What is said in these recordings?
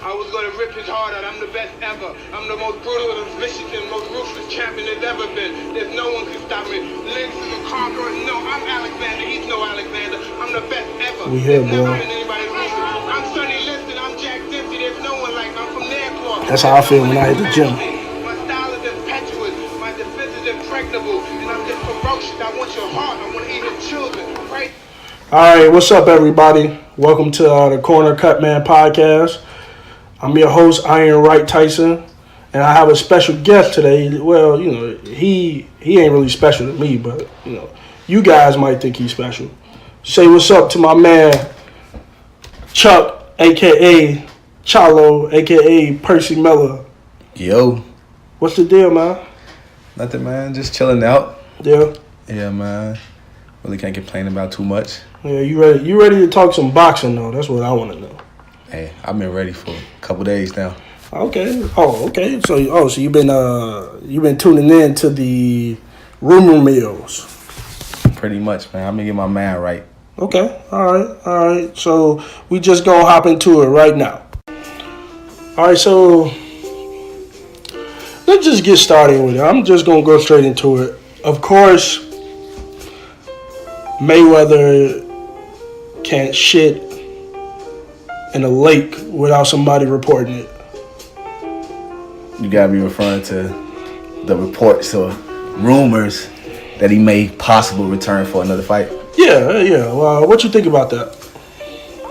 I was going to rip his heart out. I'm the best ever. I'm the most brutal and vicious and most ruthless champion there's ever been. There's no one can stop me. Lynx is a conqueror. No, I'm Alexander. He's no Alexander. I'm the best ever. We here, boy. I'm Sonny Liston. I'm Jack Dempsey. There's no one like me. I'm from Nairclaw. That's how I feel when I hit the gym. My style is impetuous. My defense is impregnable. And I'm just ferocious. I want your heart. I want to eat your children. Right? All right, what's up, everybody? Welcome to the Corner Cut Man podcast. I'm your host, Iron Wright Tyson, and I have a special guest today. Well, you know, he ain't really special to me, but you know, you guys might think he's special. Say what's up to my man, Chuck, aka Chalo, aka Percy Miller. Yo. What's the deal, man? Nothing, man. Just chilling out. Yeah. Yeah, man. Really can't complain about too much. Yeah, you ready? You ready to talk some boxing though? That's what I want to know. Hey, I've been ready for a couple days now. Okay. Oh, okay. So you've been tuning in to the rumor mills. Pretty much, man. I'm gonna get my mind right. Okay. All right. So we just gonna hop into it right now. All right. So let's just get started with it. I'm just gonna go straight into it. Of course, Mayweather can't shit in a lake without somebody reporting it. You gotta be referring to the reports or rumors that he may possibly return for another fight. Yeah. Well, what you think about that?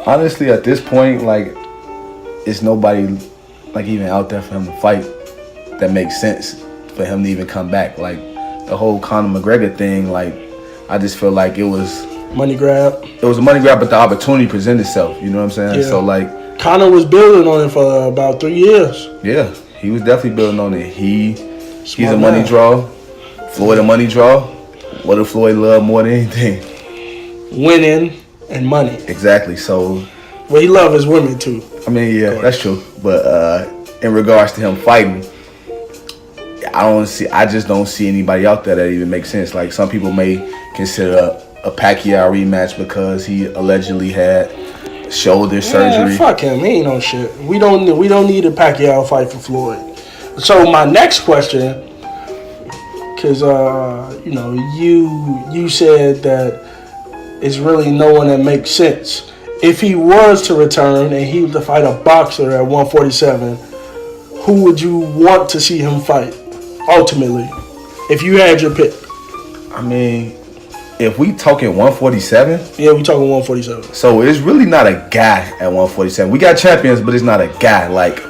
Honestly, at this point, like, it's nobody like even out there for him to fight that makes sense for him to even come back. Like the whole Conor McGregor thing, like I just feel like it was money grab. It was a money grab, but the opportunity presented itself. You know what I'm saying? Yeah. So like, Conor was building on it for about 3 years. Yeah, he was definitely building on it. He's a money man. draw. Floyd a money draw. What did Floyd love more than anything? Winning and money. Exactly. So, well, he loved his women too. I mean, yeah, that's true. But in regards to him fighting, I just don't see anybody out there that even makes sense. Like some people may consider a Pacquiao rematch because he allegedly had shoulder surgery. Yeah, fuck him. He ain't no shit. We don't need a Pacquiao fight for Floyd. So my next question, because you said that it's really no one that makes sense. If he was to return and he was to fight a boxer at 147, who would you want to see him fight ultimately? If you had your pick. I mean, if we talking 147? Yeah, we talking 147. So it's really not a guy at 147. We got champions, but it's not a guy. Like,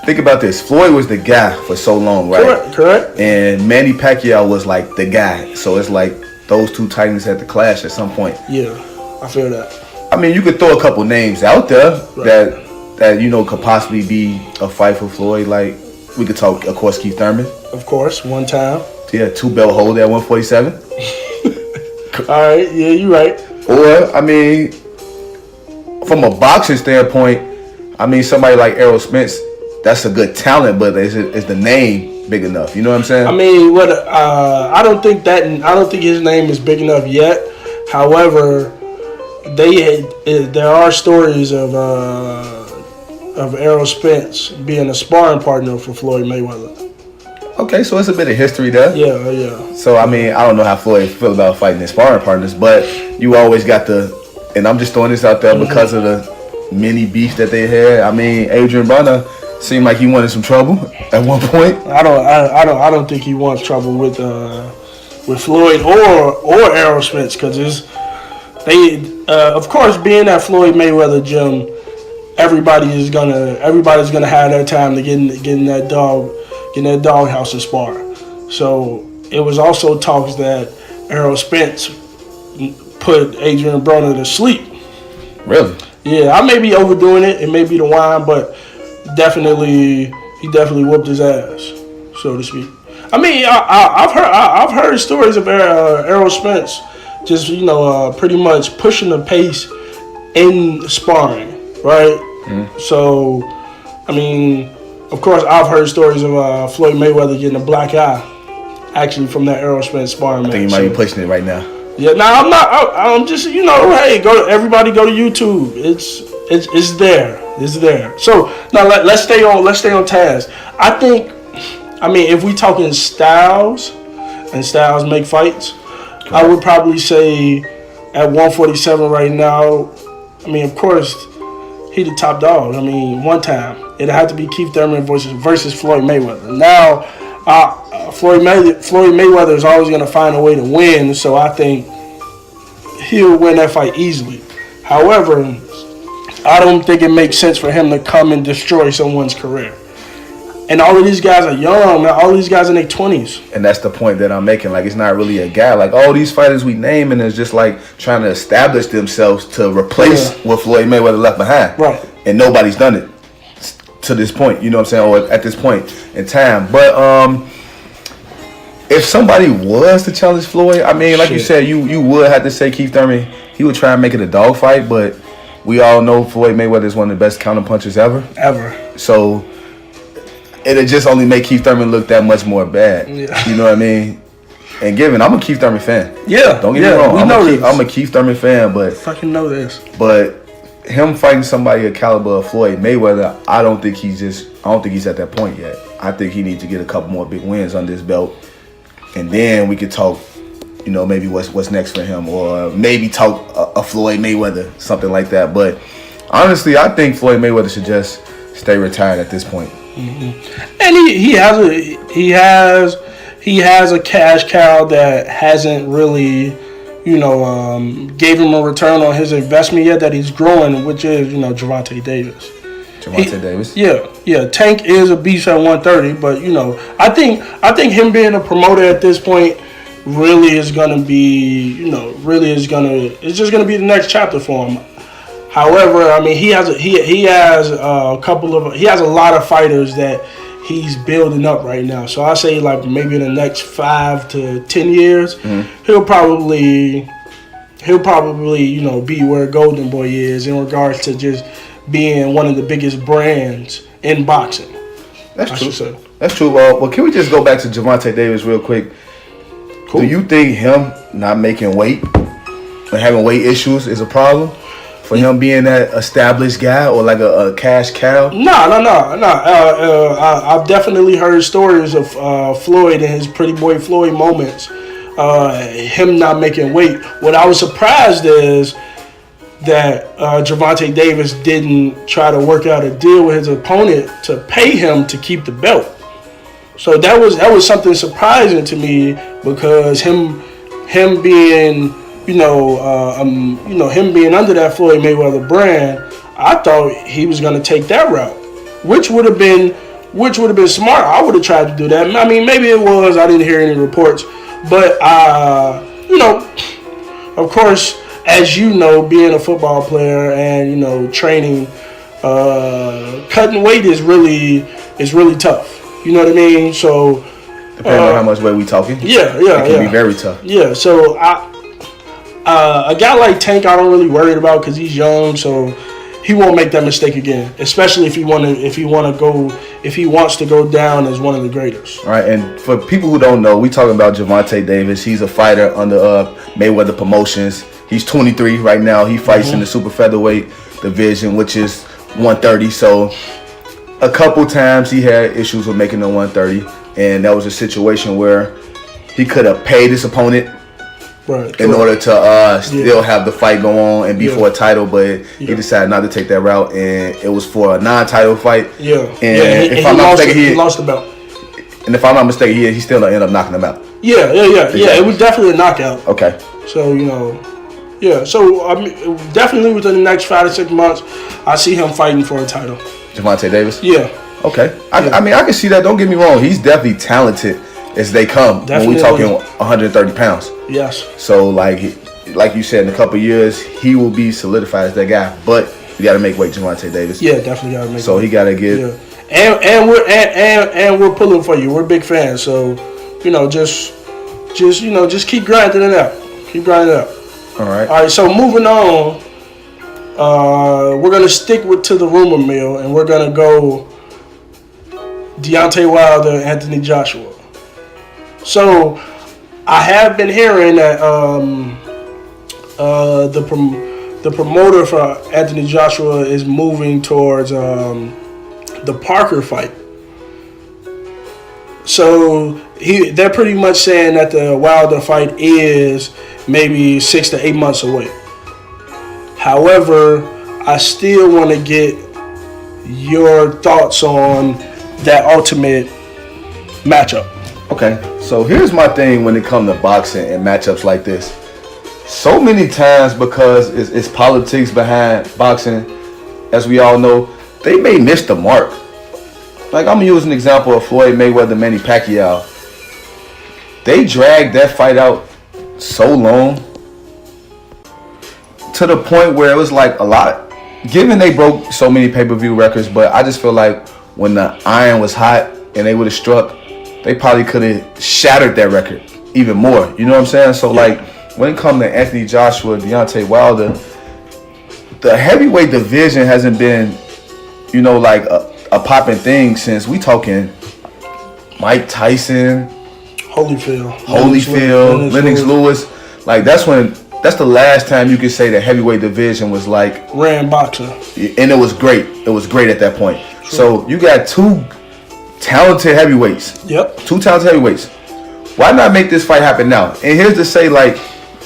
think about this. Floyd was the guy for so long, right? Correct. And Manny Pacquiao was like the guy. So it's like those two titans had to clash at some point. Yeah, I feel that. I mean, you could throw a couple names out there right. that you know could possibly be a fight for Floyd. Like, we could talk, of course, Keith Thurman. Of course, one time. Yeah, 2-belt holder at 147. All right, yeah, you're right. Or, I mean, from a boxing standpoint, I mean, somebody like Errol Spence, that's a good talent, but is the name big enough? You know what I'm saying? I mean, I don't think his name is big enough yet. However, there are stories of Errol Spence being a sparring partner for Floyd Mayweather. Okay, so it's a bit of history there. Yeah. So, I mean, I don't know how Floyd feels about fighting his sparring partners, but you always got and I'm just throwing this out there because of the mini beef that they had. I mean, Adrian Broner seemed like he wanted some trouble at one point. I don't think he wants trouble with Floyd or Errol Spence because of course, being at Floyd Mayweather gym, everybody's gonna have their time to get in that doghouse and spar. So it was also talks that Errol Spence put Adrian Broner to sleep. Really? Yeah, I may be overdoing it. It may be the wine, but he definitely whooped his ass, so to speak. I mean, I've heard stories of Errol Spence just pretty much pushing the pace in sparring, right? Mm. So, I mean, of course, I've heard stories of Floyd Mayweather getting a black eye, actually from that Errol Spence sparring match. I think you might be pushing it right now. Yeah, now I'm not. I'm just, hey, everybody go to YouTube. It's there. It's there. So now let's stay on task. I mean, if we talking styles and styles make fights, I would probably say at 147 right now. I mean, of course, he the top dog. I mean, one time it had to be Keith Thurman versus Floyd Mayweather. Now, Floyd Mayweather is always going to find a way to win, so I think he'll win that fight easily. However, I don't think it makes sense for him to come and destroy someone's career. And all of these guys are young, man. All these guys in their 20s. And that's the point that I'm making. Like, it's not really a guy. Like, all these fighters we name, and it's just like trying to establish themselves to replace what Floyd Mayweather left behind. Right. And nobody's done it to this point. You know what I'm saying? Or at this point in time. But if somebody was to challenge Floyd, I mean, like you said, you would have to say Keith Thurman. He would try and make it a dogfight, but we all know Floyd Mayweather is one of the best counterpunchers ever. So it'll just only make Keith Thurman look that much more bad. Yeah. You know what I mean? And given, I'm a Keith Thurman fan. Yeah. Don't get me wrong. I'm a Keith Thurman fan, but fucking know this. But him fighting somebody a caliber of Floyd Mayweather, I don't think he's at that point yet. I think he needs to get a couple more big wins under his belt, and then we could talk. Maybe what's next for him, or maybe talk a Floyd Mayweather, something like that. But honestly, I think Floyd Mayweather should just stay retired at this point. Mm-hmm. And he has a cash cow that hasn't really, gave him a return on his investment yet that he's growing, which is Gervonta Davis. Davis. Yeah. Tank is a beast at 130, but I think him being a promoter at this point really is gonna be, it's just gonna be the next chapter for him. However, I mean, he has a lot of fighters that he's building up right now. So I say like maybe in the next 5 to 10 years, he'll probably be where Golden Boy is in regards to just being one of the biggest brands in boxing. That's true. That's true. Well, can we just go back to Gervonta Davis real quick? Cool. Do you think him not making weight or having weight issues is a problem for him being that established guy or like a cash cow? No. I've definitely heard stories of Floyd and his Pretty Boy Floyd moments. Him not making weight. What I was surprised is that Gervonta Davis didn't try to work out a deal with his opponent to pay him to keep the belt. So that was something surprising to me, because him being him being under that Floyd Mayweather brand, I thought he was going to take that route, which would have been smart. I would have tried to do that. I mean, maybe it was. I didn't hear any reports, but of course, as you know, being a football player and training, cutting weight is really tough. You know what I mean? So depending on how much weight we talking. Yeah. It can be very tough. Yeah. So a guy like Tank, I don't really worry about because he's young, so he won't make that mistake again. Especially if he wants to go down as one of the greatest. All right. And for people who don't know, we talking about Gervonta Davis. He's a fighter under Mayweather Promotions. He's 23 right now. He fights in the super featherweight division, which is 130. So a couple times he had issues with making the 130, and that was a situation where he could have paid his opponent in order to still have the fight go on and be for a title, but he decided not to take that route, and it was for a non-title fight. Yeah. And if I'm not mistaken, he lost the belt. And if I'm not mistaken, he still ended up knocking him out. Yeah. It was definitely a knockout. Okay. So So I mean, definitely within the next 5 to 6 months, I see him fighting for a title. Gervonta Davis? Yeah. Okay. I mean, I can see that. Don't get me wrong. He's definitely talented as they come when we talking 130 pounds. Yes. So, like you said, in a couple of years, he will be solidified as that guy. But you got to make weight, Gervonta Davis. Yeah, definitely got to make weight. So he got to get. Yeah. And we're pulling for you. We're big fans. So, just keep grinding it out. Keep grinding it out. All right. All right. So moving on. We're gonna stick to the rumor mill, and we're gonna go Deontay Wilder, Anthony Joshua. So I have been hearing that the promoter for Anthony Joshua is moving towards the Parker fight. So they're pretty much saying that the Wilder fight is maybe 6 to 8 months away. However, I still want to get your thoughts on that ultimate matchup. Okay, so here's my thing when it comes to boxing and matchups like this. So many times, because it's politics behind boxing, as we all know, they may miss the mark. Like, I'm using an example of Floyd Mayweather, Manny Pacquiao. They dragged that fight out so long to the point where it was like a lot. Given they broke so many pay-per-view records, but I just feel like when the iron was hot and they would have struck, they probably could have shattered that record even more. You know what I'm saying? So, like, when it comes to Anthony Joshua, Deontay Wilder, the heavyweight division hasn't been, you know, like a popping thing since we talking Mike Tyson, Holyfield, Lennox Lewis. Like, that's the last time you could say the heavyweight division was like ran boxing. And it was great. It was great at that point. True. So you got two talented heavyweights. Yep. Two talented heavyweights. Why not make this fight happen now? And here's to say, like,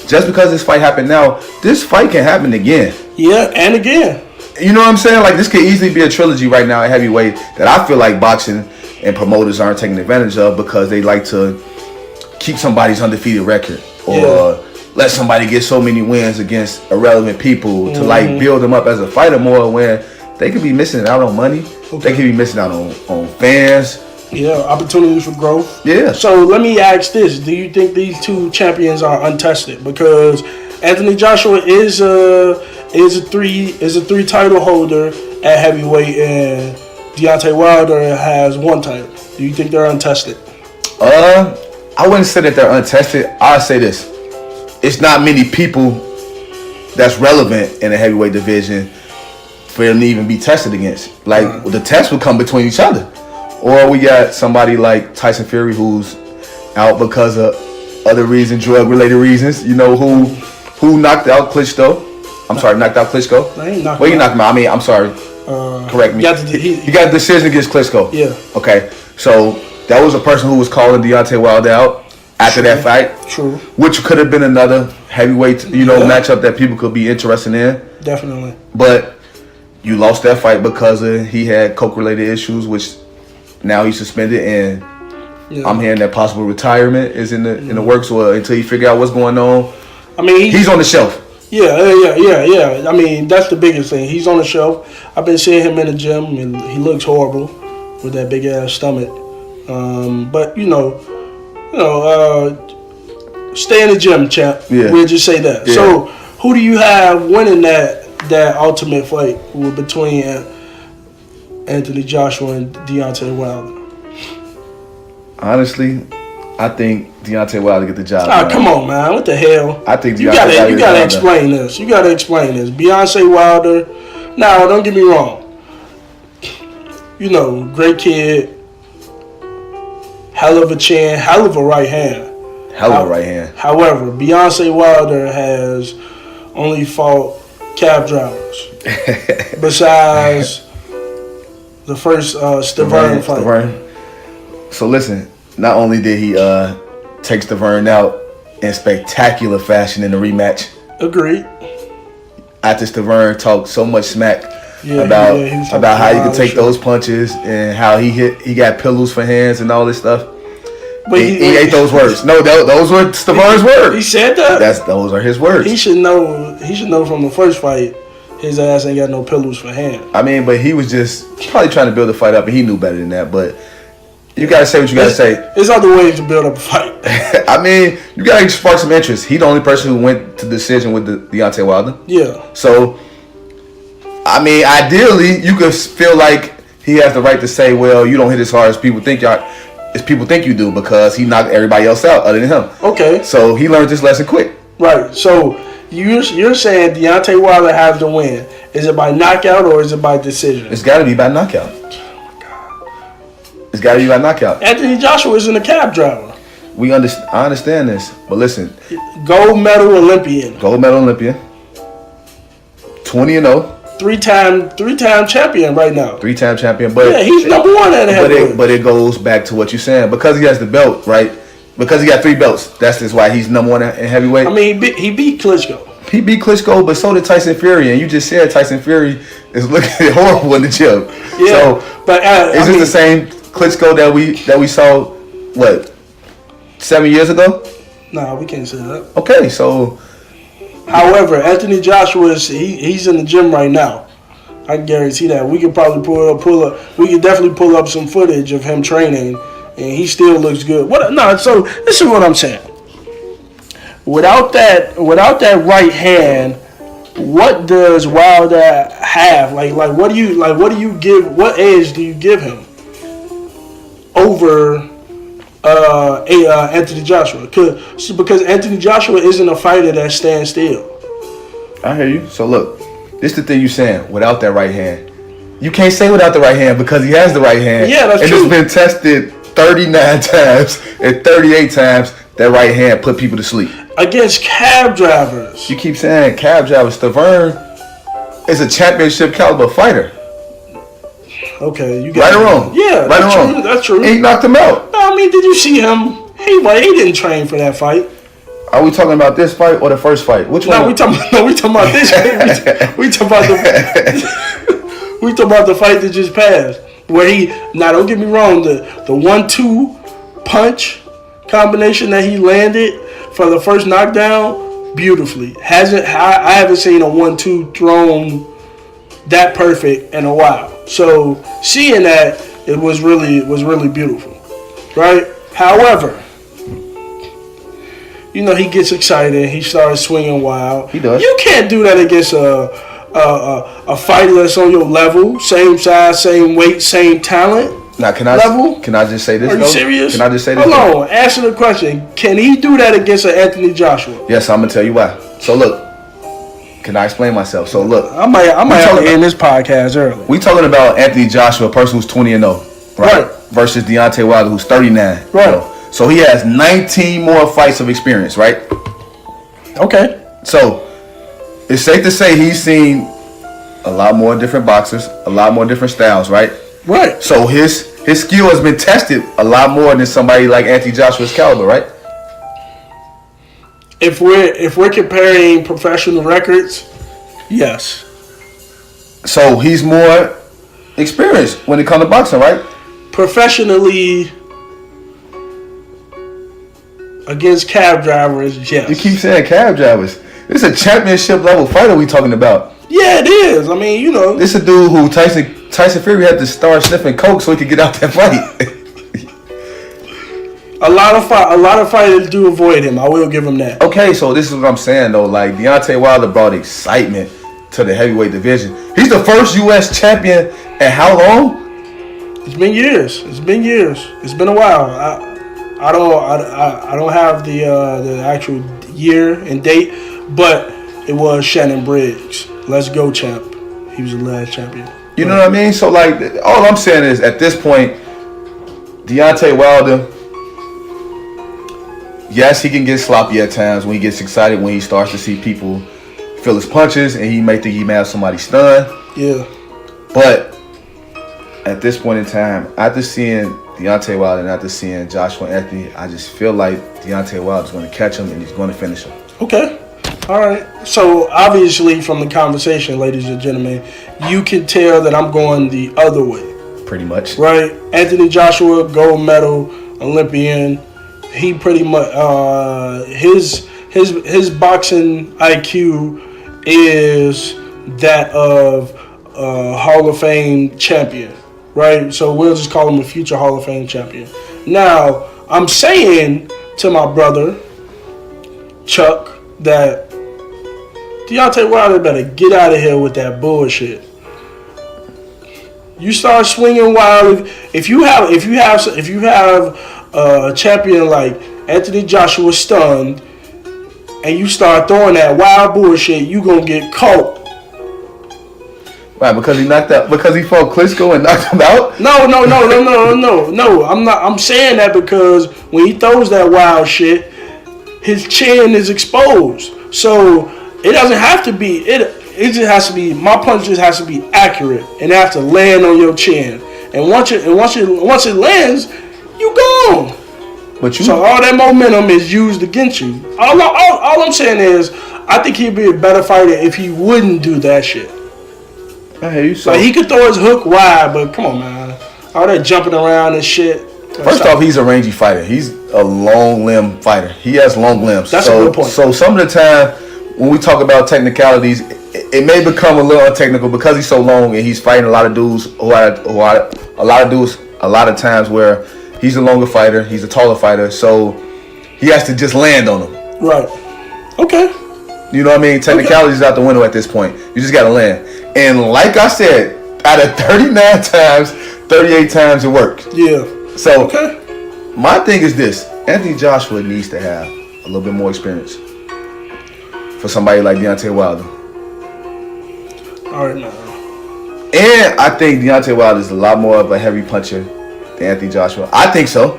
just because this fight happened now, this fight can happen again. Yeah, and again. You know what I'm saying? Like, this could easily be a trilogy right now at heavyweight that I feel like boxing and promoters aren't taking advantage of because they like to keep somebody's undefeated record or let somebody get so many wins against irrelevant people to like build them up as a fighter more, when they could be missing out on money. Okay. They could be missing out on fans. Yeah, opportunities for growth. Yeah. So let me ask this: do you think these two champions are untested? Because Anthony Joshua is a three title holder at heavyweight, and Deontay Wilder has one title. Do you think they're untested? I wouldn't say that they're untested. I'd say this: it's not many people that's relevant in the heavyweight division for them to even be tested against. Like, the test would come between each other. Or we got somebody like Tyson Fury who's out because of other reasons, drug-related reasons. You know, who knocked out Klitschko. I'm sorry, knocked out Klitschko. No, he knocked he knocked him out. I mean, I'm sorry. Correct me. He got a decision against Klitschko. Yeah. Okay. So that was a person who was calling Deontay Wilder out after that fight. True. Which could have been another heavyweight, matchup that people could be interested in. Definitely. But you lost that fight because he had coke-related issues, which now he's suspended, and I'm hearing that possible retirement is in the works, or until you figure out what's going on. I mean, he's on the shelf. Yeah. I mean, that's the biggest thing. He's on the shelf. I've been seeing him in the gym, and he looks horrible with that big ass stomach. But stay in the gym, champ. Yeah. We'll just say that. Yeah. So, who do you have winning that ultimate fight between Anthony Joshua and Deontay Wilder? Honestly, I think Deontay Wilder get the job. Ah, come on, man! What the hell? I think you gotta explain this. You gotta explain this. Deontay Wilder. Now, don't get me wrong. You know, great kid, hell of a chin, hell of a right hand. However, Deontay Wilder has only fought cab drivers. Besides the first Stavern fight. So listen, not only did he take Stavern out in spectacular fashion in the rematch. Agreed. After Stavern talked so much smack about how you could take those punches and how he got pillows for hands and all this stuff. But he ate those words. No, those were Stavern's words. He said that? Those are his words. He should know from the first fight, his ass ain't got no pillows for hands. I mean, but he was just probably trying to build a fight up, and he knew better than that. But you got to say what you got to say. There's other ways to build up a fight. I mean, you got to spark some interest. He's the only person who went to decision with Deontay Wilder. Yeah. So, I mean, ideally, you could feel like he has the right to say, well, you don't hit as hard as people think you do, because he knocked everybody else out other than him. Okay. So he learned this lesson quick. Right. So you're saying Deontay Wilder has to win. Is it by knockout or is it by decision? It's got to be by knockout. Oh my God. It's got to be by knockout. Anthony Joshua isn't a cab driver. I understand this, but listen, Gold medal Olympian, gold medal Olympian, 20-0, three-time champion right now. 3-time champion. But Yeah, he's number one at heavyweight. But it goes back to what you're saying, because he has the belt, right? Because he got 3 belts. That's just why he's number one in heavyweight. I mean, he beat Klitschko. He beat Klitschko, but so did Tyson Fury, and you just said Tyson Fury is looking horrible in the gym. Yeah, So, but is this the same Klitschko that we saw? What, 7 years ago? Nah, we can't say that. Okay, so However, Anthony Joshua he's in the gym right now. I can guarantee that. We could probably pull up. We could definitely pull up some footage of him training, and he still looks good. So this is what I'm saying. Without that right hand, what does Wilder have? Like what do you give? What edge do you give him over Anthony Joshua? Because Anthony Joshua isn't a fighter that stands still. I hear you. So look, this is the thing you're saying. Without that right hand, you can't say without the right hand because he has the right hand. Yeah, that's true. And it's been tested 39 times and 38 times. That right hand put people to sleep. Against cab drivers. You keep saying cab drivers. Stavern is a championship caliber fighter. Okay, you Right got or wrong? Yeah, right or that's wrong? true. That's true. He knocked him out. I mean, did you see him? He didn't train for that fight. Are we talking about this fight or the first fight? Which one? No, we talking about this. we talking about the fight that just passed. Where don't get me wrong, the 1-2 punch combination that he landed for the first knockdown, beautifully. I haven't seen a 1-2 thrown that perfect in a while. So seeing that, it was really beautiful, right? However, he gets excited. He starts swinging wild. He does. You can't do that against a fighter that's on your level, same size, same weight, same talent. Now, can I just say this? Are you serious? Can I just say this? Hold on. Answer the question. Can he do that against an Anthony Joshua? Yes, I'm gonna tell you why. So look, can I explain myself? So look, I might have to end this podcast early. we talking about Anthony Joshua, a person who's 20-0, right? Versus Deontay Wilder, who's 39. Right. So he has 19 more fights of experience, right? Okay. So it's safe to say he's seen a lot more different boxers, a lot more different styles, right? Right. So his skill has been tested a lot more than somebody like Anthony Joshua's caliber, right? If we're comparing professional records, yes. So he's more experienced when it comes to boxing, right? Professionally against cab drivers, yes. You keep saying cab drivers. This is a championship level fighter we talking about. Yeah, it is. I mean, This is a dude who Tyson Fury had to start sniffing coke so he could get out that fight. a lot of fighters do avoid him. I will give him that. Okay, so this is what I'm saying though. Like Deontay Wilder brought excitement to the heavyweight division. He's the first U.S. champion in how long? It's been years. It's been a while. I don't have the actual year and date, but it was Shannon Briggs. Let's go, champ. He was the last champion. You know what I mean? So like, all I'm saying is at this point, Deontay Wilder, yes, he can get sloppy at times when he gets excited, when he starts to see people feel his punches and he may think he may have somebody stunned. Yeah. But at this point in time, after seeing Deontay Wilder and after seeing Joshua Anthony, I just feel like Deontay Wilder's going to catch him and he's going to finish him. Okay. All right. So obviously from the conversation, ladies and gentlemen, you can tell that I'm going the other way. Pretty much. Right? Anthony Joshua, gold medal Olympian. He pretty much his boxing IQ is that of a Hall of Fame champion. Right? So we'll just call him a future Hall of Fame champion. Now, I'm saying to my brother Chuck that Deontay Wilder better get out of here with that bullshit. You start swinging wild. If you have a champion like Anthony Joshua stunned, and you start throwing that wild bullshit, you gonna get caught. Right, because he fought Klitschko and knocked him out. No. I'm not. I'm saying that because when he throws that wild shit, his chin is exposed. So it doesn't have to be. It just has to be. My punch just has to be accurate and it has to land on your chin. And once it lands, you gone. But you. So all that momentum is used against you. All I'm saying is, I think he'd be a better fighter if he wouldn't do that shit. I hear you. So Like he could throw his hook wide, but come on, man, all that jumping around and shit. first off, he's a rangy fighter. He's a long limb fighter. He has long limbs. That's a good point. So some of the time when we talk about technicalities, it may become a little untechnical because he's so long and he's fighting a lot of dudes a lot of times where he's a longer fighter, he's a taller fighter, so he has to just land on them. Right. Okay. You know what I mean? Technicalities out the window at this point. You just got to land. And like I said, out of 39 times, 38 times it worked. Yeah. So Okay. my thing is this. Anthony Joshua needs to have a little bit more experience for somebody like Deontay Wilder. All right, now. And I think Deontay Wilder is a lot more of a heavy puncher than Anthony Joshua. I think so.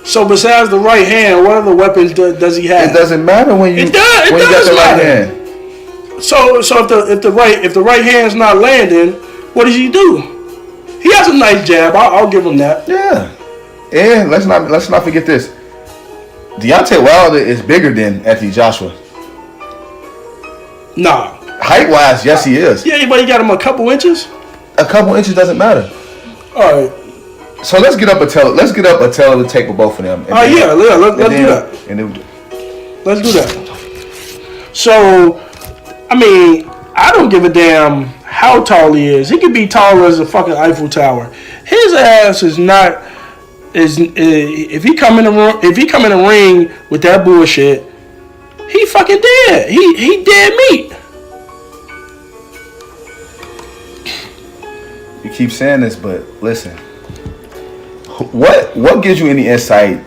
So besides the right hand, what other weapons does he have? It doesn't matter when you It does got the right matter. hand. So if the right hand's not landing, what does he do? He has a nice jab. I'll give him that. Yeah. And let's not forget this. Deontay Wilder is bigger than Anthony Joshua. Nah. Height wise, yes he is. Yeah, but he got him a couple inches. A couple inches doesn't matter. All right. So let's get up a tail of the tape of both of them. Oh yeah, let's do that. And then, Let's do that. So, I mean, I don't give a damn how tall he is. He could be taller as a fucking Eiffel Tower. His ass is not. If he come in the ring with that bullshit, he fucking dead. He dead meat. you keep saying this, but listen. What gives you any insight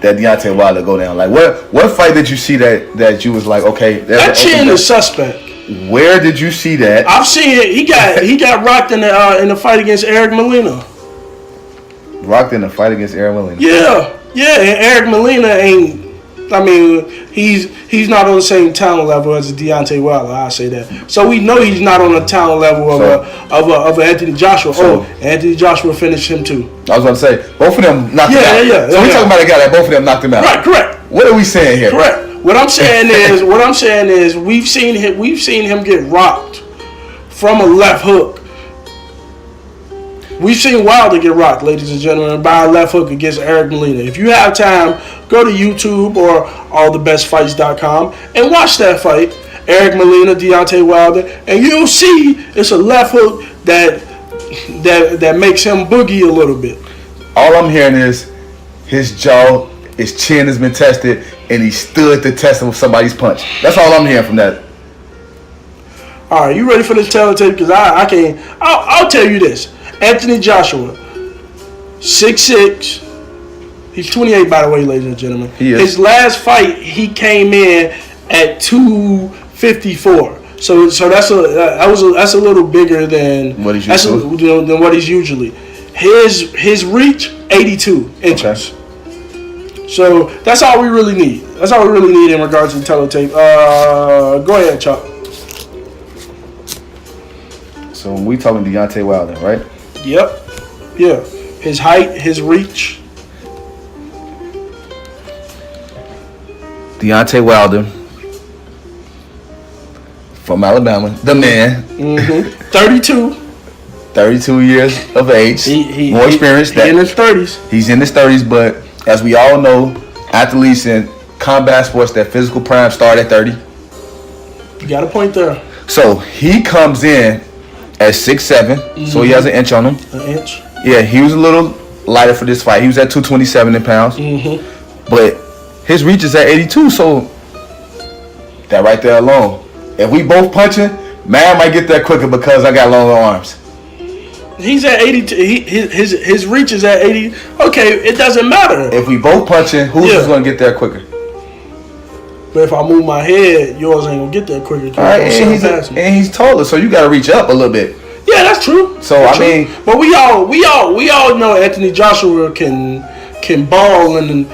that Deontay Wilder go down? Like what fight did you see that you was like, okay, That chin is suspect. Where did you see that? I've seen it. He got rocked in the fight against Eric Molina. Rocked in the fight against Aaron Molina. Yeah. And Eric Molina ain't. I mean, he's not on the same talent level as Deontay Wilder. I say that. So we know he's not on the talent level of Anthony Joshua. Anthony Joshua finished him too. I was going to say both of them knocked him out. Yeah. So we talking about a guy that both of them knocked him out. Right, correct. What are we saying here? Correct. What I'm saying is we've seen him get rocked from a left hook. We've seen Wilder get rocked, ladies and gentlemen, by a left hook against Eric Molina. If you have time, go to YouTube or allthebestfights.com and watch that fight, Eric Molina, Deontay Wilder, and you'll see it's a left hook that makes him boogie a little bit. All I'm hearing is his jaw, his chin has been tested, and he stood the test of somebody's punch. That's all I'm hearing from that. All right, you ready for this teletape? Because I can't. I'll tell you this. Anthony Joshua, 6'6". He's 28, by the way, ladies and gentlemen. He is. His last fight, he came in at 254. So that's a little bigger than what he's usually. than what he's usually. His reach, 82 inches. Okay. So that's all we really need. That's all we really need in regards to the teletape. Go ahead, Chuck. So when we talking Deontay Wilder, right? Yep. Yeah. His height, his reach. Deontay Wilder from Alabama, the man. 32. 32 years of age, more experience. He's in his 30s. He's in his 30s, but as we all know, athletes in combat sports, that physical prime start at 30. You got a point there. So he comes in at 6'7", so he has an inch on him. An inch. Yeah, he was a little lighter for this fight. He was at 227 pounds. But his reach is at 82, so that right there alone. If we both punching, man might get there quicker because I got longer arms. He's at 82. His reach is at 80. Okay, it doesn't matter. If we both punching, who's going to get there quicker? But if I move my head, yours ain't gonna get there quicker. All right, and he's taller, so you got to reach up a little bit. Yeah, that's true. So that's I mean, but we all know Anthony Joshua can ball in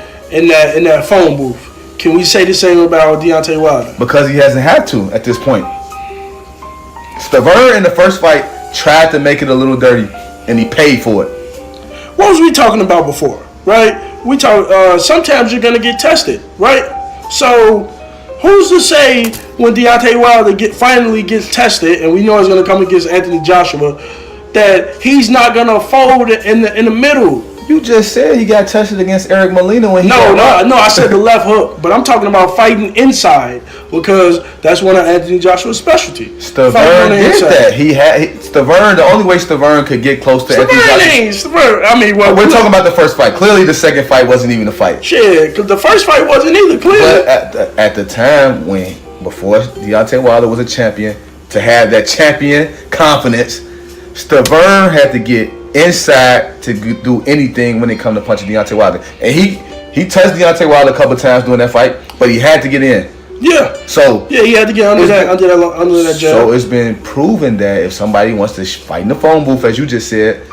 that phone booth. Can we say the same about Deontay Wilder? Because he hasn't had to at this point. Stiverne in the first fight tried to make it a little dirty, and he paid for it. What was we talking about before, right? We talk. Sometimes you're gonna get tested, right? So, who's to say when Deontay Wilder finally gets tested, and we know he's gonna come against Anthony Joshua, that he's not gonna fold in the middle? You just said he got tested against Eric Molina when he No, I said the left hook, but I'm talking about fighting inside because that's one of Anthony Joshua's specialties. Stiverne did that. Stiverne. The only way Stiverne could get close to Anthony Joshua. I mean, well, we're talking about the first fight. Clearly, the second fight wasn't even a fight. Shit, because the first fight wasn't either. Clearly, but at the time before Deontay Wilder was a champion, to have that champion confidence, Stiverne had to get inside to do anything when it come to punching Deontay Wilder, and he touched Deontay Wilder a couple times during that fight, but he had to get in. Yeah. So yeah, he had to get under that jab. So it's been proven that if somebody wants to fight in the phone booth, as you just said,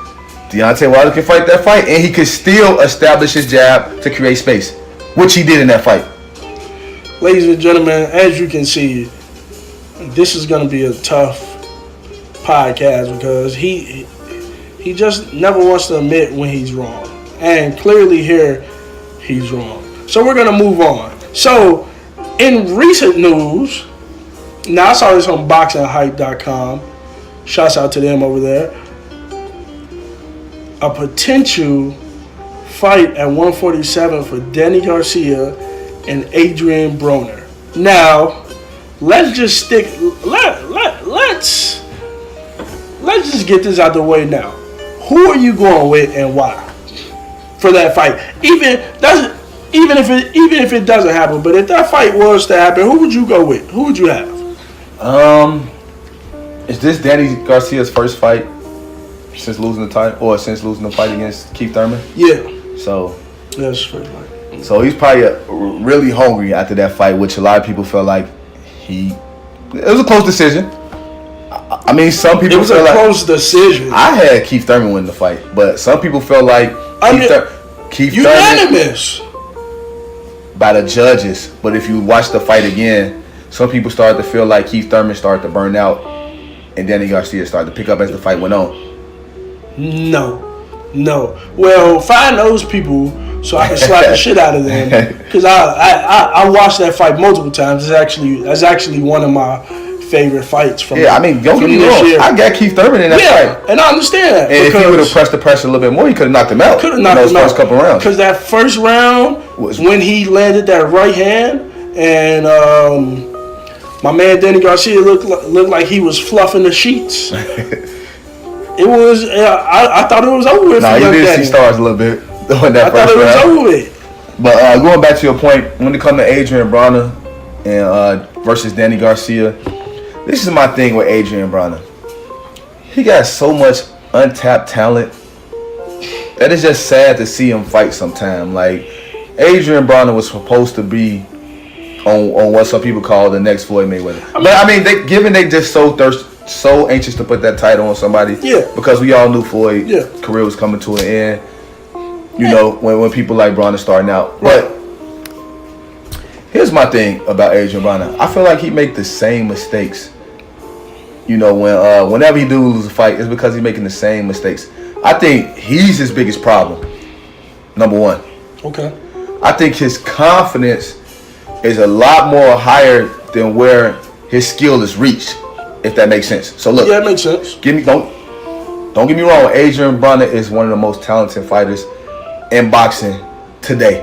Deontay Wilder can fight that fight, and he could still establish his jab to create space, which he did in that fight. Ladies and gentlemen, as you can see, this is going to be a tough podcast because he just never wants to admit when he's wrong. And clearly here, he's wrong. So we're going to move on. So, in recent news, now I saw this on boxinghype.com. Shouts out to them over there. A potential fight at 147 for Danny Garcia and Adrian Broner. Now, let's just let's just get this out the way now. Who are you going with and why for that fight? Even if it doesn't happen, but if that fight was to happen, who would you go with? Who would you have? Is this Danny Garcia's first fight since losing the title, or since losing the fight against Keith Thurman? Yeah. So that's first fight. So he's probably really hungry after that fight, which a lot of people felt like it was a close decision. I mean, some people. It was a close decision. I had Keith Thurman win the fight, but some people felt like Keith unanimous Thurman by the judges. But if you watch the fight again, some people started to feel like Keith Thurman started to burn out, and Danny Garcia started to pick up as the fight went on. No. Well, find those people so I can slap the shit out of them, because I watched that fight multiple times. That's actually one of my favorite fights from. Yeah, I mean, don't get me wrong. I got Keith Thurman in that fight, and I understand that. And if he would have pressed the pressure a little bit more, he could have knocked him out. Could have knocked him out first couple rounds. Because that first round was when he landed that right hand, and my man Danny Garcia looked like he was fluffing the sheets. It was. I thought it was over with. Nah, you did see stars a little bit in that I thought it was over with. But going back to your point, when it comes to Adrian Broner and versus Danny Garcia, this is my thing with Adrian Broner. He got so much untapped talent that it's just sad to see him fight sometime. Like, Adrian Broner was supposed to be on what some people call the next Floyd Mayweather. But I mean, they just so anxious to put that title on somebody. Yeah. Because we all knew Floyd's career was coming to an end. You know, when people like Broner starting out. Right. But here's my thing about Adrian Broner. I feel like he make the same mistakes. You know, whenever he do lose a fight, it's because he's making the same mistakes. I think he's his biggest problem. Number one. Okay. I think his confidence is a lot more higher than where his skill is reached, if that makes sense. So look. Yeah, it makes sense. Don't get me wrong. Adrian Broner is one of the most talented fighters in boxing today.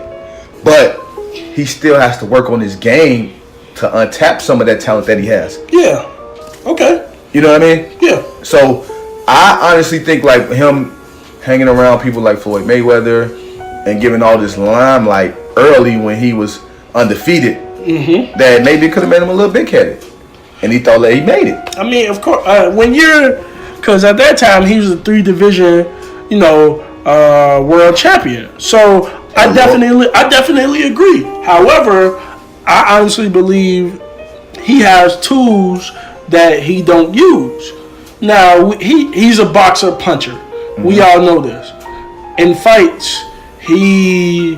But he still has to work on his game to untap some of that talent that he has. Yeah. Okay. You know what I mean? Yeah. So I honestly think like him hanging around people like Floyd Mayweather and giving all this limelight early when he was undefeated, that maybe could have made him a little big-headed. And he thought that he made it. I mean, of course, because at that time he was a 3-division, world champion. So I definitely agree. However, I honestly believe he has tools that he don't use. Now he's a boxer puncher. Mm-hmm. We all know this. In fights, he's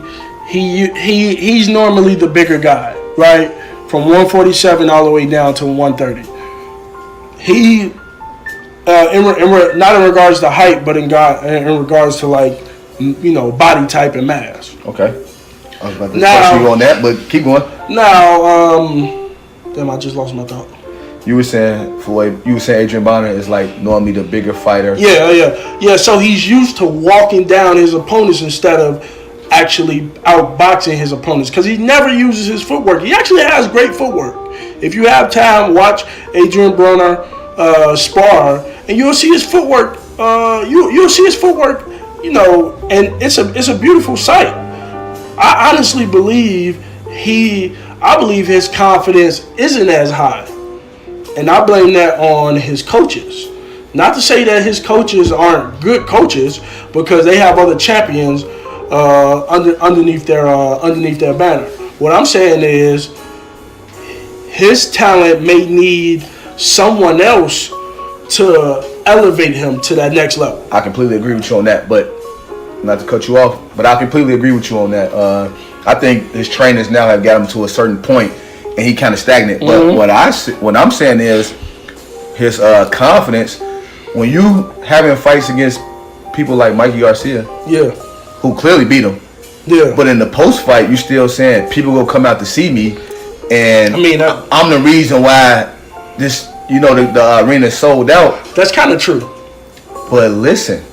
normally the bigger guy, right? From 147 all the way down to 130. He not in regards to height, but in regards to like body type and mass. Okay. I was about to question you on that, but keep going. Now, damn, I just lost my thought. You were saying Floyd. You were saying Adrian Bonner is like normally the bigger fighter. Yeah. So he's used to walking down his opponents instead of actually outboxing his opponents because he never uses his footwork. He actually has great footwork. If you have time, watch Adrian Broner spar, and you'll see his footwork. You'll see his footwork. And it's a beautiful sight. I honestly believe his confidence isn't as high. And I blame that on his coaches. Not to say that his coaches aren't good coaches, because they have other champions underneath their banner. What I'm saying is, his talent may need someone else to elevate him to that next level. I completely agree with you on that, but not to cut you off, but I completely agree with you on that. I think his trainers now have got him to a certain point, and he kind of stagnant. Mm-hmm. But what I'm saying is his confidence when you having fights against people like Mikey Garcia, who clearly beat him. Yeah. But in the post fight, you still saying people will come out to see me, and I'm the reason why this the arena sold out. That's kind of true. But listen,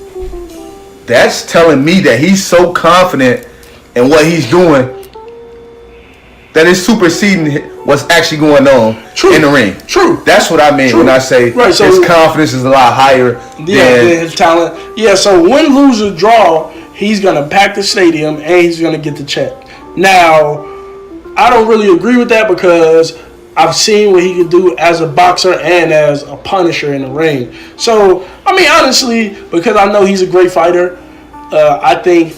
that's telling me that he's so confident in what he's doing that it's superseding what's actually going on in the ring. True. That's what I mean when I say his confidence is a lot higher than his talent. Yeah, so win, lose, or draw, he's going to pack the stadium and he's going to get the check. Now, I don't really agree with that because I've seen what he can do as a boxer and as a punisher in the ring. So, honestly, because I know he's a great fighter, I think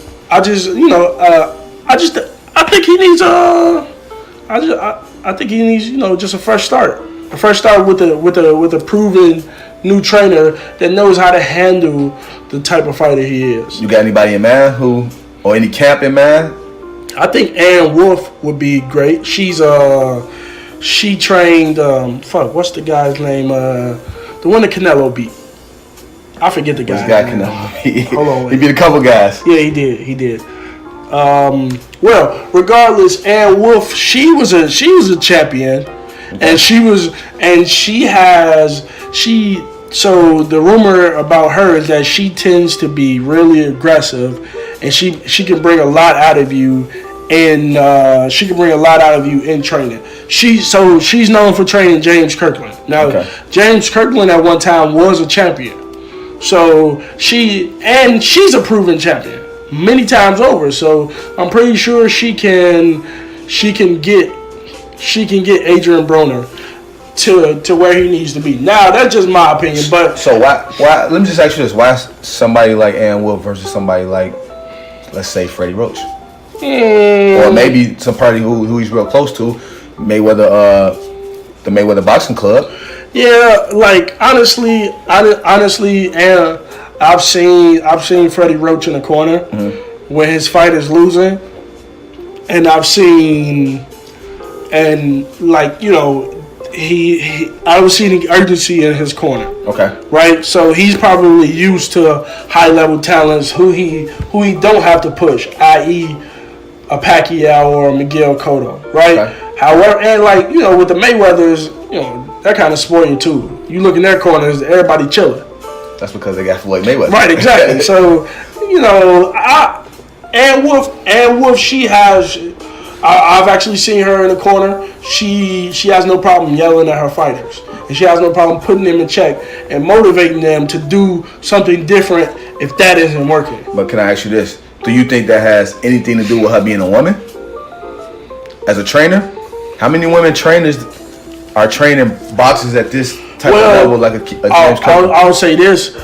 he needs just a fresh start. A fresh start with a proven new trainer that knows how to handle the type of fighter he is. You got anybody in mind or any camp in mind? I think Ann Wolf would be great. She trained what's the guy's name? The one that Canelo beat. I forget the guy's name. Canelo beat? Hold on. He beat a couple guys. Yeah, he did. Well, regardless, Ann Wolf, she was a champion, and so the rumor about her is that she tends to be really aggressive, and she can bring a lot out of you, and she can bring a lot out of you in training. She's known for training James Kirkland. Now, James Kirkland at one time was a champion, so she's a proven champion many times over. So I'm pretty sure she can get Adrian Broner to where he needs to be. Now that's just my opinion, but so why let me just ask you this: why somebody like Ann Wolf versus somebody like, let's say, Freddie Roach, or maybe somebody who he's real close to, Mayweather, the Mayweather Boxing Club? Yeah, like honestly, and I've seen Freddie Roach in the corner when his fight is losing, and I've seen urgency in his corner. Okay. Right? So he's probably used to high level talents who he don't have to push, i.e. a Pacquiao or a Miguel Cotto, right? Okay. However, and with the Mayweathers, they're kind of spoiled too. You look in their corners, everybody chilling. That's because they got Floyd Mayweather. Right, exactly. So, Ann Wolf, I've actually seen her in the corner. She has no problem yelling at her fighters. And she has no problem putting them in check and motivating them to do something different if that isn't working. But can I ask you this? Do you think that has anything to do with her being a woman? As a trainer? How many women trainers are training boxers at this type of level like a James Kirkland? I'll say this.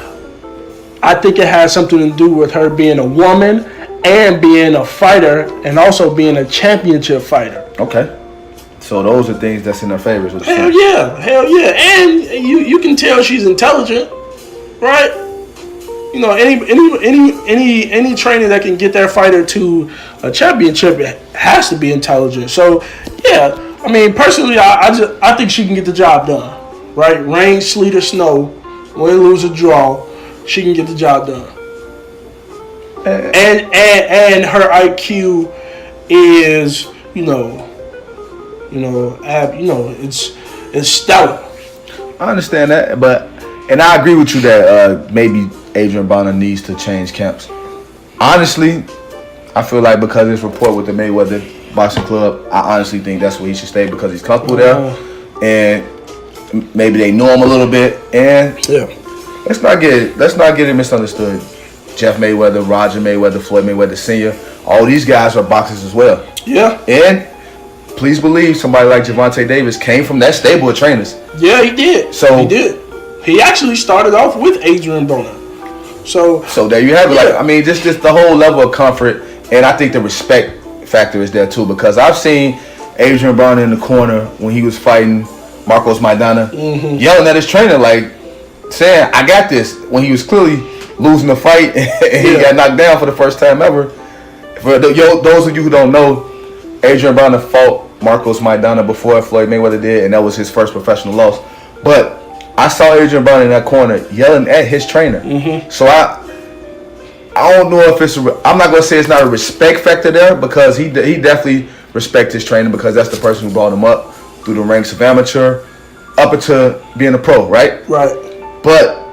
I think it has something to do with her being a woman and being a fighter and also being a championship fighter. Okay. So those are things that's in her favor. Hell yeah, and you can tell she's intelligent, right? You know, any trainer that can get their fighter to a championship has to be intelligent. So yeah, I mean, personally, I think she can get the job done, right? Rain, sleet, or snow, win, lose, or draw, she can get the job done. And her IQ is, it's stellar. I understand that, and I agree with you that maybe Adrian Broner needs to change camps. Honestly, I feel like because of this report with the Mayweather Boxing Club, I honestly think that's where he should stay because he's comfortable there, and maybe they know him a little bit. And let's not get it misunderstood. Jeff Mayweather, Roger Mayweather, Floyd Mayweather Sr., all these guys are boxers as well. Yeah. And please believe somebody like Gervonta Davis came from that stable of trainers. Yeah, he did. He did. He actually started off with Adrian Broner. So there you have it. Yeah. Like, I mean, just the whole level of comfort, and I think the respect factor is there too, because I've seen Adrian Broner in the corner when he was fighting Marcos Maidana, yelling at his trainer, like saying, "I got this," when he was clearly losing the fight and he got knocked down for the first time ever. For those of you who don't know, Adrian Broner fought Marcos Maidana before Floyd Mayweather did, and that was his first professional loss. But I saw Adrian Broner in that corner yelling at his trainer. So I don't know if I'm not going to say it's not a respect factor there, because he definitely respects his trainer, because that's the person who brought him up through the ranks of amateur up into being a pro, right? Right. But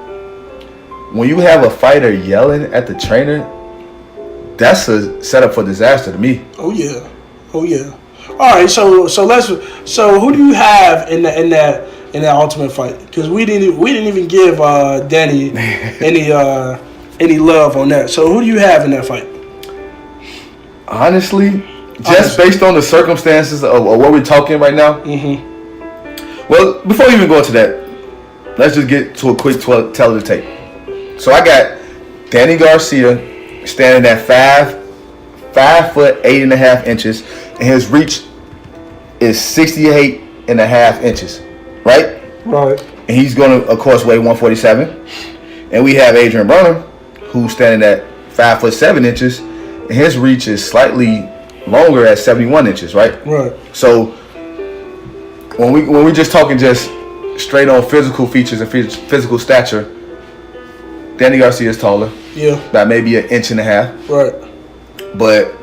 when you have a fighter yelling at the trainer, that's a setup for disaster to me. Oh yeah. All right, so who do you have in that ultimate fight? Because we didn't even give Danny any love on that. So who do you have in that fight? Honestly, just based on the circumstances of what we're talking right now. Well, before we even go into that, let's just get to a quick tell of the tape. So I got Danny Garcia standing at 5 foot 8.5 inches, and his reach is 68.5 inches, right? Right. And he's going to, of course, weigh 147. And we have Adrian Broner, who's standing at 5 foot 7 inches, and his reach is slightly longer at 71 inches, right? Right. So when we just talking just straight on physical features and physical stature, Danny Garcia is taller. Yeah. About maybe 1.5 inches. Right. But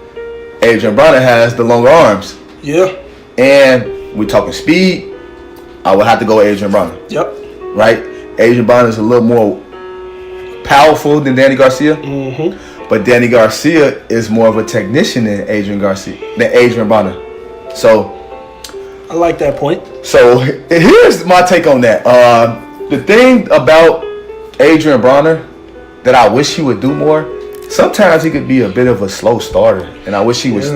Adrian Broner has the longer arms. Yeah. And we talking speed, I would have to go with Adrian Broner. Yep. Right? Adrian Broner is a little more powerful than Danny Garcia. But Danny Garcia is more of a technician than Adrian Broner. So I like that point. So here's my take on that. The thing about Adrian Broner that I wish he would do more, sometimes he could be a bit of a slow starter, and I wish he was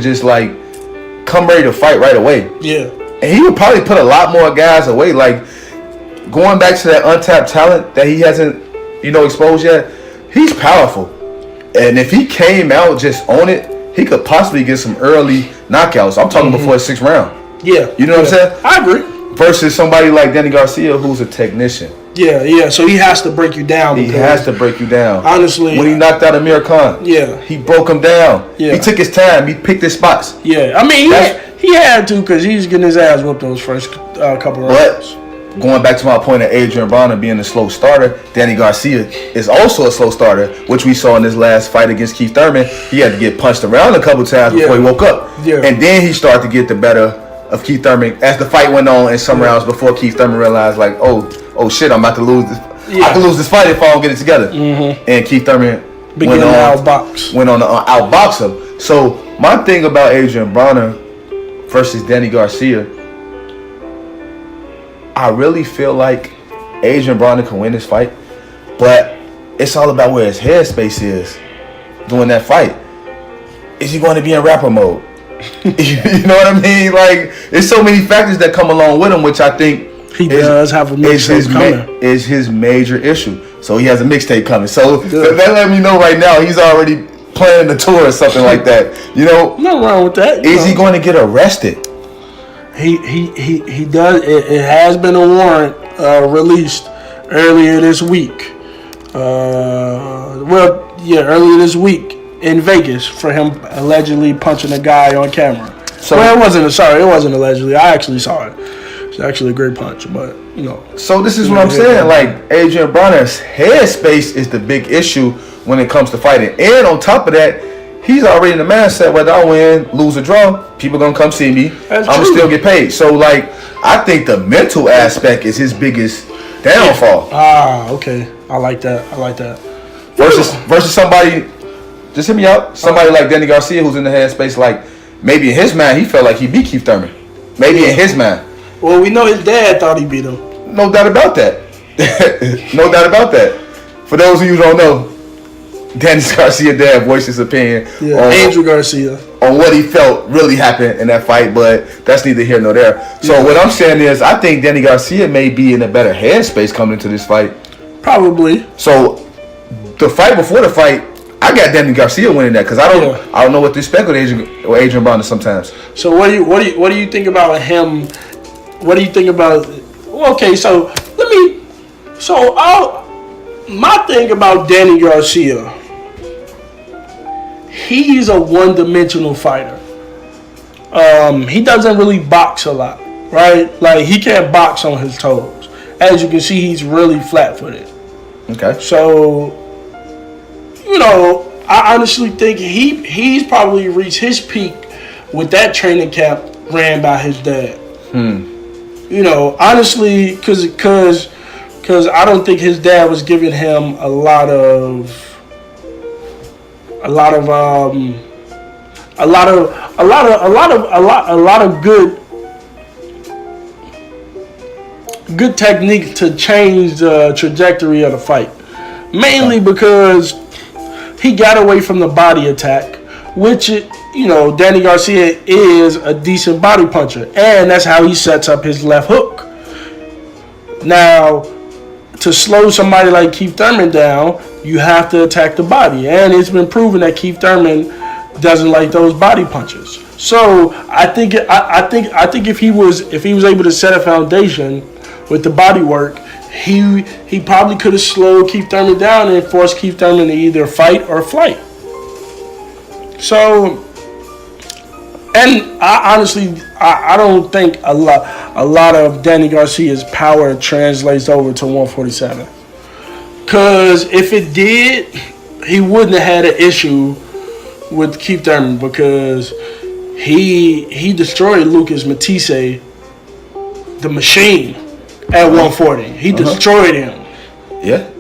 just like come ready to fight right away. Yeah. And he would probably put a lot more guys away. Like going back to that untapped talent that he hasn't, exposed yet, he's powerful. And if he came out just on it, he could possibly get some early knockouts. I'm talking before the 6th round. Yeah. You know what I'm saying? I agree. Versus somebody like Danny Garcia, who's a technician. Yeah. So he has to break you down. He has to break you down. Honestly. When he knocked out Amir Khan. Yeah. He broke him down. Yeah. He took his time. He picked his spots. Yeah. I mean, he had to, because he's getting his ass whooped those first couple of rounds. But going back to my point of Adrian Broner being a slow starter, Danny Garcia is also a slow starter, which we saw in his last fight against Keith Thurman. He had to get punched around a couple times before he woke up. Yeah. And then he started to get the better of Keith Thurman as the fight went on in some rounds before Keith Thurman realized, like, oh shit, I'm about to lose this. I can lose this fight if I don't get it together. And Keith Thurman went on to outbox him. So my thing about Adrian Broner versus Danny Garcia, I really feel like Adrian Broner can win this fight, but it's all about where his headspace is during that fight. Is he going to be in rapper mode? You know what I mean? Like, there's so many factors that come along with him, which I think he does have a mixtape coming. Is his major issue. So he has a mixtape coming. So that let me know right now he's already planning the tour or something like that. Nothing wrong with that. Is he going to get arrested? He does. It has been a warrant released earlier this week. Earlier this week in Vegas for him allegedly punching a guy on camera. So, it wasn't allegedly. I actually saw it. It's actually a great punch, but you know. So this is what I'm saying. Like Adrian Broner's headspace is the big issue when it comes to fighting, and on top of that, he's already in the mindset whether I win, lose, or draw, people gonna come see me. I'm gonna still get paid. So like, I think the mental aspect is his biggest downfall. Okay. I like that. Versus somebody, just hit me out. Somebody like Danny Garcia who's in the headspace, like maybe in his mind he felt like he beat Keith Thurman. Maybe in his mind. Well, we know his dad thought he beat him. No doubt about that. No doubt about that. For those of you who don't know, Danny Garcia's dad voiced his opinion on Angel Garcia on what he felt really happened in that fight, but that's neither here nor there. So what I'm saying is, I think Danny Garcia may be in a better headspace coming into this fight. Probably. So the fight before the fight, I got Danny Garcia winning that because I don't know what to expect with Adrian Broner sometimes. So what do you think about him? What do you think about? Okay, so my thing about Danny Garcia, he's a one-dimensional fighter. He doesn't really box a lot, right? Like he can't box on his toes. As you can see, he's really flat-footed. Okay. So, you know, I honestly think he's probably reached his peak with that training camp ran by his dad. You know, honestly, because I don't think his dad was giving him a lot of good technique to change the trajectory of the fight. Mainly because he got away from the body attack, which, you know, Danny Garcia is a decent body puncher, and that's how he sets up his left hook. Now, to slow somebody like Keith Thurman down, you have to attack the body, and it's been proven that Keith Thurman doesn't like those body punches. So I think if he was able to set a foundation with the body work, he probably could have slowed Keith Thurman down and forced Keith Thurman to either fight or flight. So, and I honestly don't think a lot of Danny Garcia's power translates over to 147. Because if it did, he wouldn't have had an issue with Keith Thurman because he destroyed Lucas Matisse, the machine, at 140. He destroyed him. Yeah.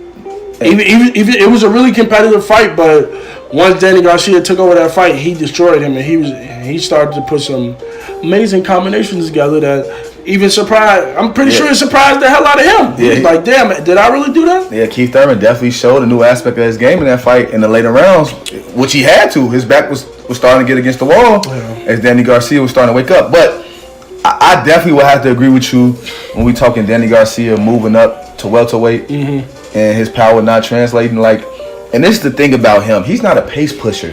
Even it was a really competitive fight, but once Danny Garcia took over that fight, he destroyed him, and he started to put some amazing combinations together that even surprised. I'm pretty sure it surprised the hell out of him. Yeah, He was like, damn, did I really do that? Yeah, Keith Thurman definitely showed a new aspect of his game in that fight in the later rounds, which he had to. His back was starting to get against the wall as Danny Garcia was starting to wake up. But I definitely will have to agree with you when we talking Danny Garcia moving up to welterweight and his power not translating. And this is the thing about him. He's not a pace pusher.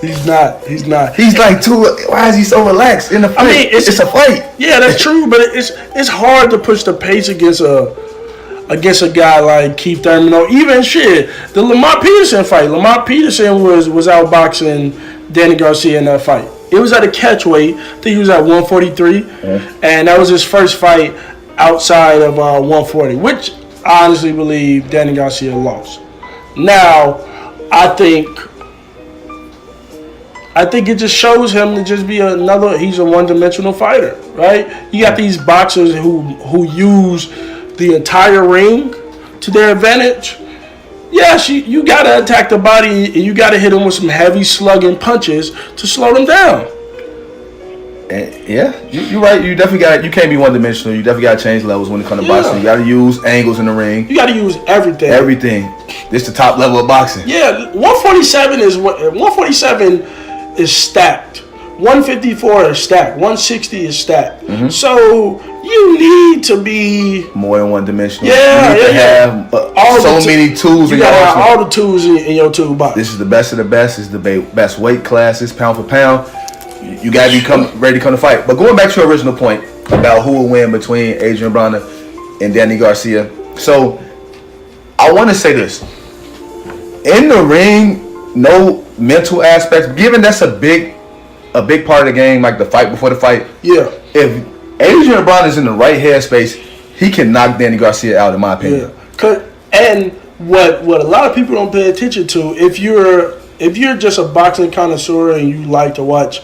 He's not. He's like why is he so relaxed in the fight? I mean, it's a fight. Yeah, that's true, but it's hard to push the pace against a guy like Keith Thurman or even the Lamont Peterson fight. Lamont Peterson was outboxing Danny Garcia in that fight. It was at a catch weight. I think he was at 143, and that was his first fight outside of 140, which I honestly believe Danny Garcia lost. Now, I think it just shows him to just be he's a one-dimensional fighter, right? You got these boxers who use the entire ring to their advantage. Yes, you got to attack the body and you got to hit them with some heavy slugging punches to slow them down. Yeah, you're right. You definitely you can't be one-dimensional. You definitely got to change levels when it comes to boxing. You got to use angles in the ring. You got to use everything. Everything. This the top level of boxing. Yeah, 147 is stacked. 154 is stacked. 160 is stacked. So you need to be more than one-dimensional. Yeah, you need to have many tools in your arsenal. You got all the tools in your toolbox. This is the best of the best. This is the best weight classes, pound for pound. You gotta be ready to come to fight. But going back to your original point about who will win between Adrian Broner and Danny Garcia. So I want to say this: in the ring, no mental aspects. Given that's a big part of the game, like the fight before the fight. Yeah. If Adrian Broner is in the right headspace, he can knock Danny Garcia out, in my opinion. Yeah. And what a lot of people don't pay attention to, if you're just a boxing connoisseur and you like to watch,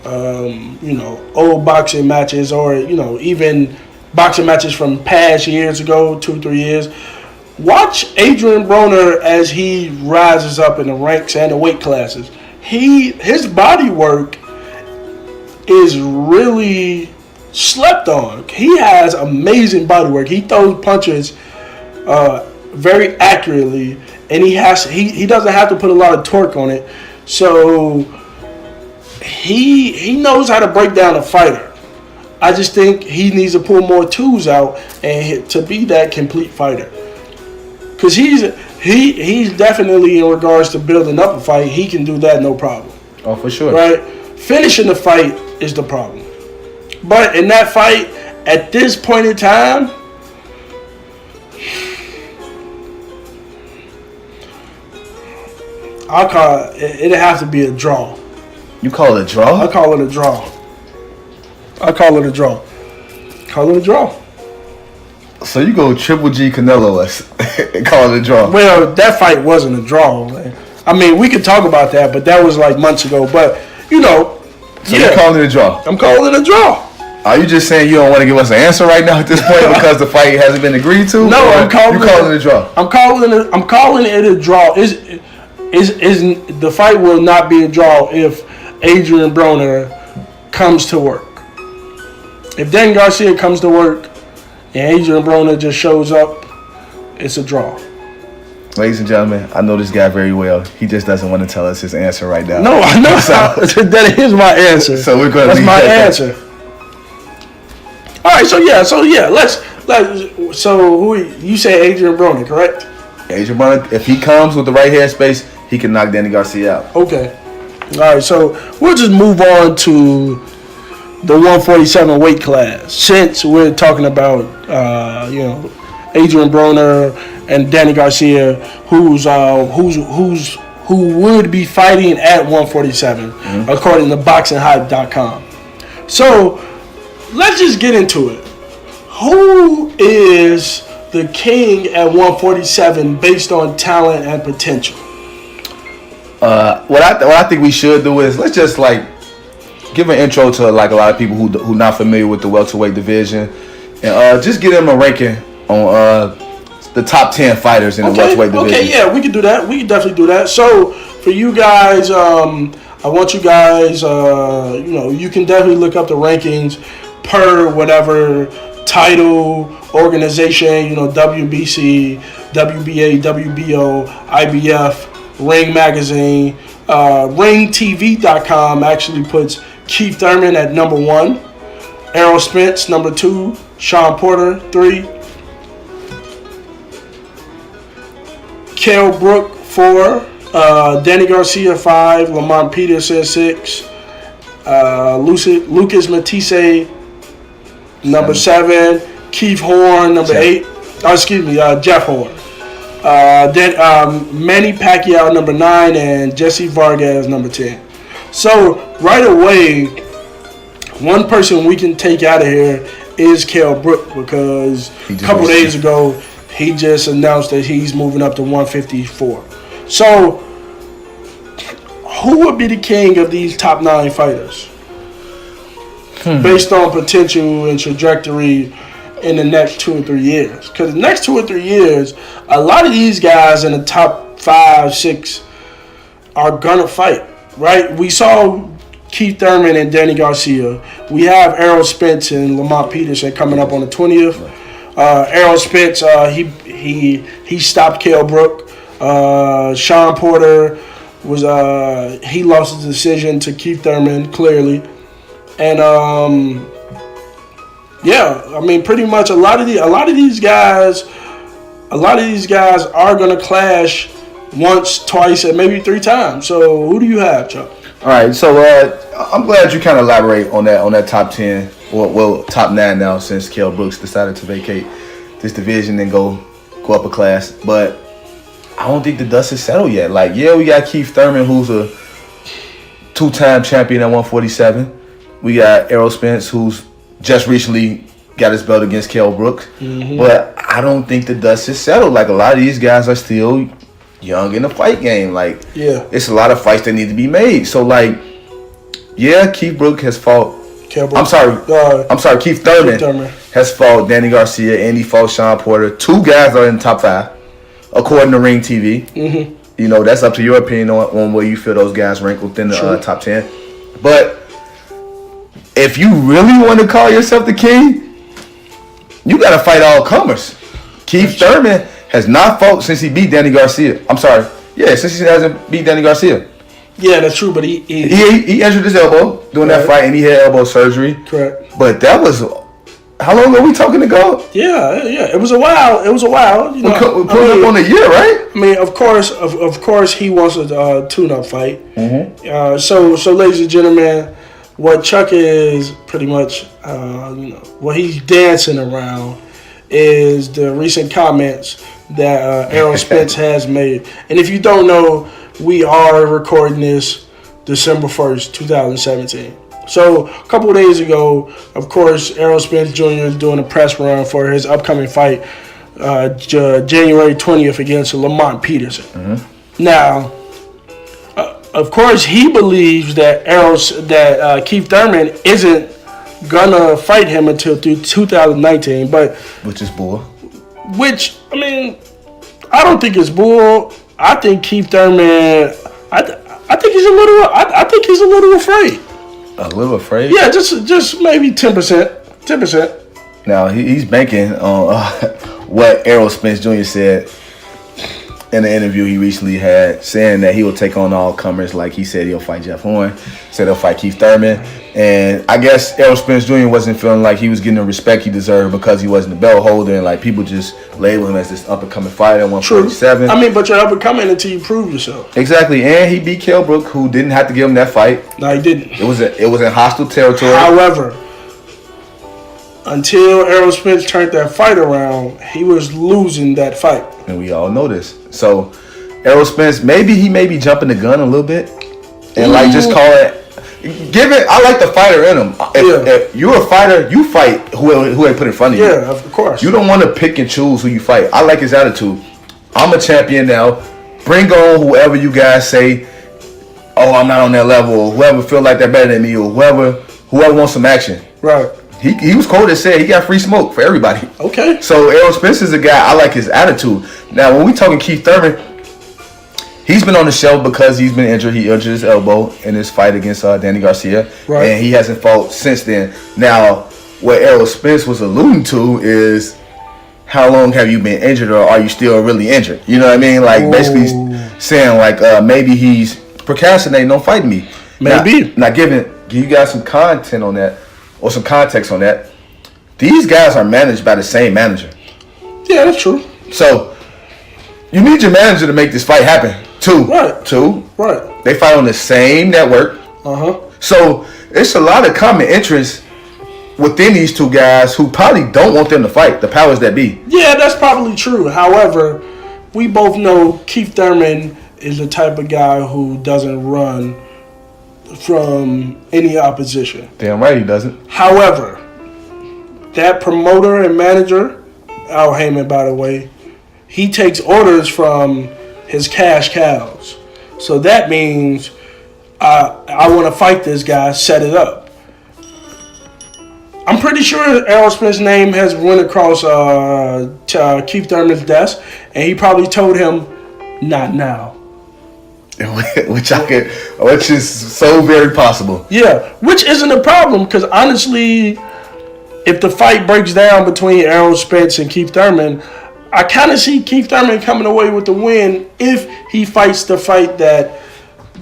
old boxing matches or even boxing matches from past years ago, 2-3 years, watch Adrian Broner as he rises up in the ranks and the weight classes. His body work is really slept on. He has amazing body work. He throws punches very accurately, and he doesn't have to put a lot of torque on it. So he knows how to break down a fighter. I just think he needs to pull more tools out and to be that complete fighter. Because he's definitely, in regards to building up a fight, he can do that no problem. Oh, for sure. Right? Finishing the fight is the problem. But in that fight, at this point in time, I'll call it'd have to be a draw. You call it a draw? I call it a draw. Call it a draw. So you go Triple G Canelo and call it a draw. Well, that fight wasn't a draw. I mean, we could talk about that, but that was like months ago. But, So you're calling it a draw? I'm calling it a draw. Are you just saying you don't want to give us an answer right now at this point because the fight hasn't been agreed to? No, I'm calling it a draw. I'm calling it a draw. Is the fight will not be a draw if Adrian Broner comes to work. If Dan Garcia comes to work and Adrian Broner just shows up, it's a draw. Ladies and gentlemen, I know this guy very well. He just doesn't want to tell us his answer right now. No, I know. That is my answer. So we're going to That's my answer. All right, so let's who you say Adrian Broner, correct? Adrian Broner, if he comes with the right headspace, he can knock Danny Garcia out. Okay. All right, so we'll just move on to the 147 weight class, since we're talking about Adrian Broner and Danny Garcia, who would be fighting at 147, according to BoxingHype.com. So let's just get into it. Who is the king at 147 based on talent and potential? What I think we should do is let's just give an intro to a lot of people who not familiar with the welterweight division, and just give them a ranking on the top 10 fighters in the welterweight division. Okay, yeah, we can do that. We can definitely do that. So for you guys, I want you guys, you can definitely look up the rankings per whatever title, organization, WBC, WBA, WBO, IBF, Ring Magazine. RingTV.com actually puts Keith Thurman at number 1, Errol Spence number 2, Sean Porter 3, Kell Brook 4, Danny Garcia 5, Lamont Peterson 6, Lucas Matisse number 7, Keith Horn number 8. Jeff Horn. Manny Pacquiao number 9 and Jesse Vargas number 10. So right away, one person we can take out of here is Kell Brook, because a couple days ago he just announced that he's moving up to 154. So who would be the king of these top 9 fighters based on potential and trajectory in the next 2 or 3 years? Because the next 2 or 3 years, a lot of these guys in the top 5, 6 are gonna fight, right? We saw Keith Thurman and Danny Garcia. We have Errol Spence and Lamont Peterson coming up on the 20th. Errol Spence, he stopped Kell Brook. Sean Porter was he lost his decision to Keith Thurman clearly, and yeah, I mean, pretty much a lot of these guys are gonna clash once, twice, and maybe 3 times. So who do you have, Chuck? All right, so I'm glad you kind of elaborate on that top 10, well top 9 now, since Kell Brooks decided to vacate this division and go up a class. But I don't think the dust is settled yet. Like, yeah, we got Keith Thurman, who's a 2-time champion at 147. We got Errol Spence, who's just recently got his belt against Kell Brooks. Mm-hmm. But I don't think the dust is settled. Like, a lot of these guys are still young in the fight game. Like, yeah, it's a lot of fights that need to be made. So, like, yeah, Keith Brooks has fought. I'm sorry. Keith Thurman has fought Danny Garcia and he fought Sean Porter. 2 guys are in the top 5, according to Ring TV. Mm-hmm. You know, that's up to your opinion on where you feel those guys rank within the top 10. But if you really want to call yourself the king, you got to fight all comers. Keith Thurman has not fought since he beat Danny Garcia. I'm sorry. Yeah, since he hasn't beat Danny Garcia. Yeah, that's true, but he injured his elbow doing that fight, and he had elbow surgery. Correct. But that was, how long are we talking ago? Yeah. It was a while. You know, we're putting up on a year, right? I mean, of course, he wants a tune-up fight. Mm-hmm. So, ladies and gentlemen, what Chuck is pretty much, what he's dancing around is the recent comments that Errol Spence has made. And if you don't know, we are recording this December 1st, 2017. So a couple of days ago, of course, Errol Spence Jr. is doing a press run for his upcoming fight, January 20th against Lamont Peterson. Mm-hmm. Now, of course, he believes that Keith Thurman isn't gonna fight him until 2019, but which is bull. Which, I mean, I don't think it's bull. I think Keith Thurman. I think he's a little. I think he's a little afraid. A little afraid? Yeah, just maybe 10%. 10%. Now he's banking on what Errol Spence Jr. said in the interview he recently had, saying that he will take on all comers. Like he said, he'll fight Jeff Horn. Said he'll fight Keith Thurman. And I guess Errol Spence Jr. wasn't feeling like he was getting the respect he deserved because he wasn't the belt holder, and like people just label him as this up and coming fighter at 147. True. I mean, but you're up and coming until you prove yourself. Exactly, and he beat Kell Brook, who didn't have to give him that fight. No, he didn't. It was in hostile territory. However, until Errol Spence turned that fight around, he was losing that fight, and we all know this. So Errol Spence, maybe he may be jumping the gun a little bit, and like just call it. Give it. I like the fighter in him. If you're a fighter, you fight who they put in front of you. Yeah, of course. You don't want to pick and choose who you fight. I like his attitude. I'm a champion now. Bring on whoever you guys say, oh, I'm not on that level, or whoever feel like they're better than me, or whoever wants some action. Right. He was quoted said he got free smoke for everybody. Okay. So Errol Spence is a guy, I like his attitude. Now, when we talking Keith Thurman, he's been on the shelf because he's been injured. He injured his elbow in his fight against Danny Garcia. Right. And he hasn't fought since then. Now, what Errol Spence was alluding to is, how long have you been injured, or are you still really injured? You know what I mean? Like, basically saying, like, maybe he's procrastinating on fighting me. Maybe. Now give you guys some content on that, or some context on that. These guys are managed by the same manager. Yeah, that's true. So, you need your manager to make this fight happen. Two. Right. They fight on the same network. Uh-huh. So, it's a lot of common interest within these two guys who probably don't want them to fight, the powers that be. Yeah, that's probably true. However, we both know Keith Thurman is the type of guy who doesn't run from any opposition. Damn right he doesn't. However, that promoter and manager, Al Heyman, by the way, he takes orders from his cash cows. So that means I want to fight this guy, set it up. I'm pretty sure Errol Spence's name has went across Keith Thurman's desk, and he probably told him, not now. Which is so very possible. Yeah, which isn't a problem, because honestly, if the fight breaks down between Errol Spence and Keith Thurman, I kind of see Keith Thurman coming away with the win if he fights the fight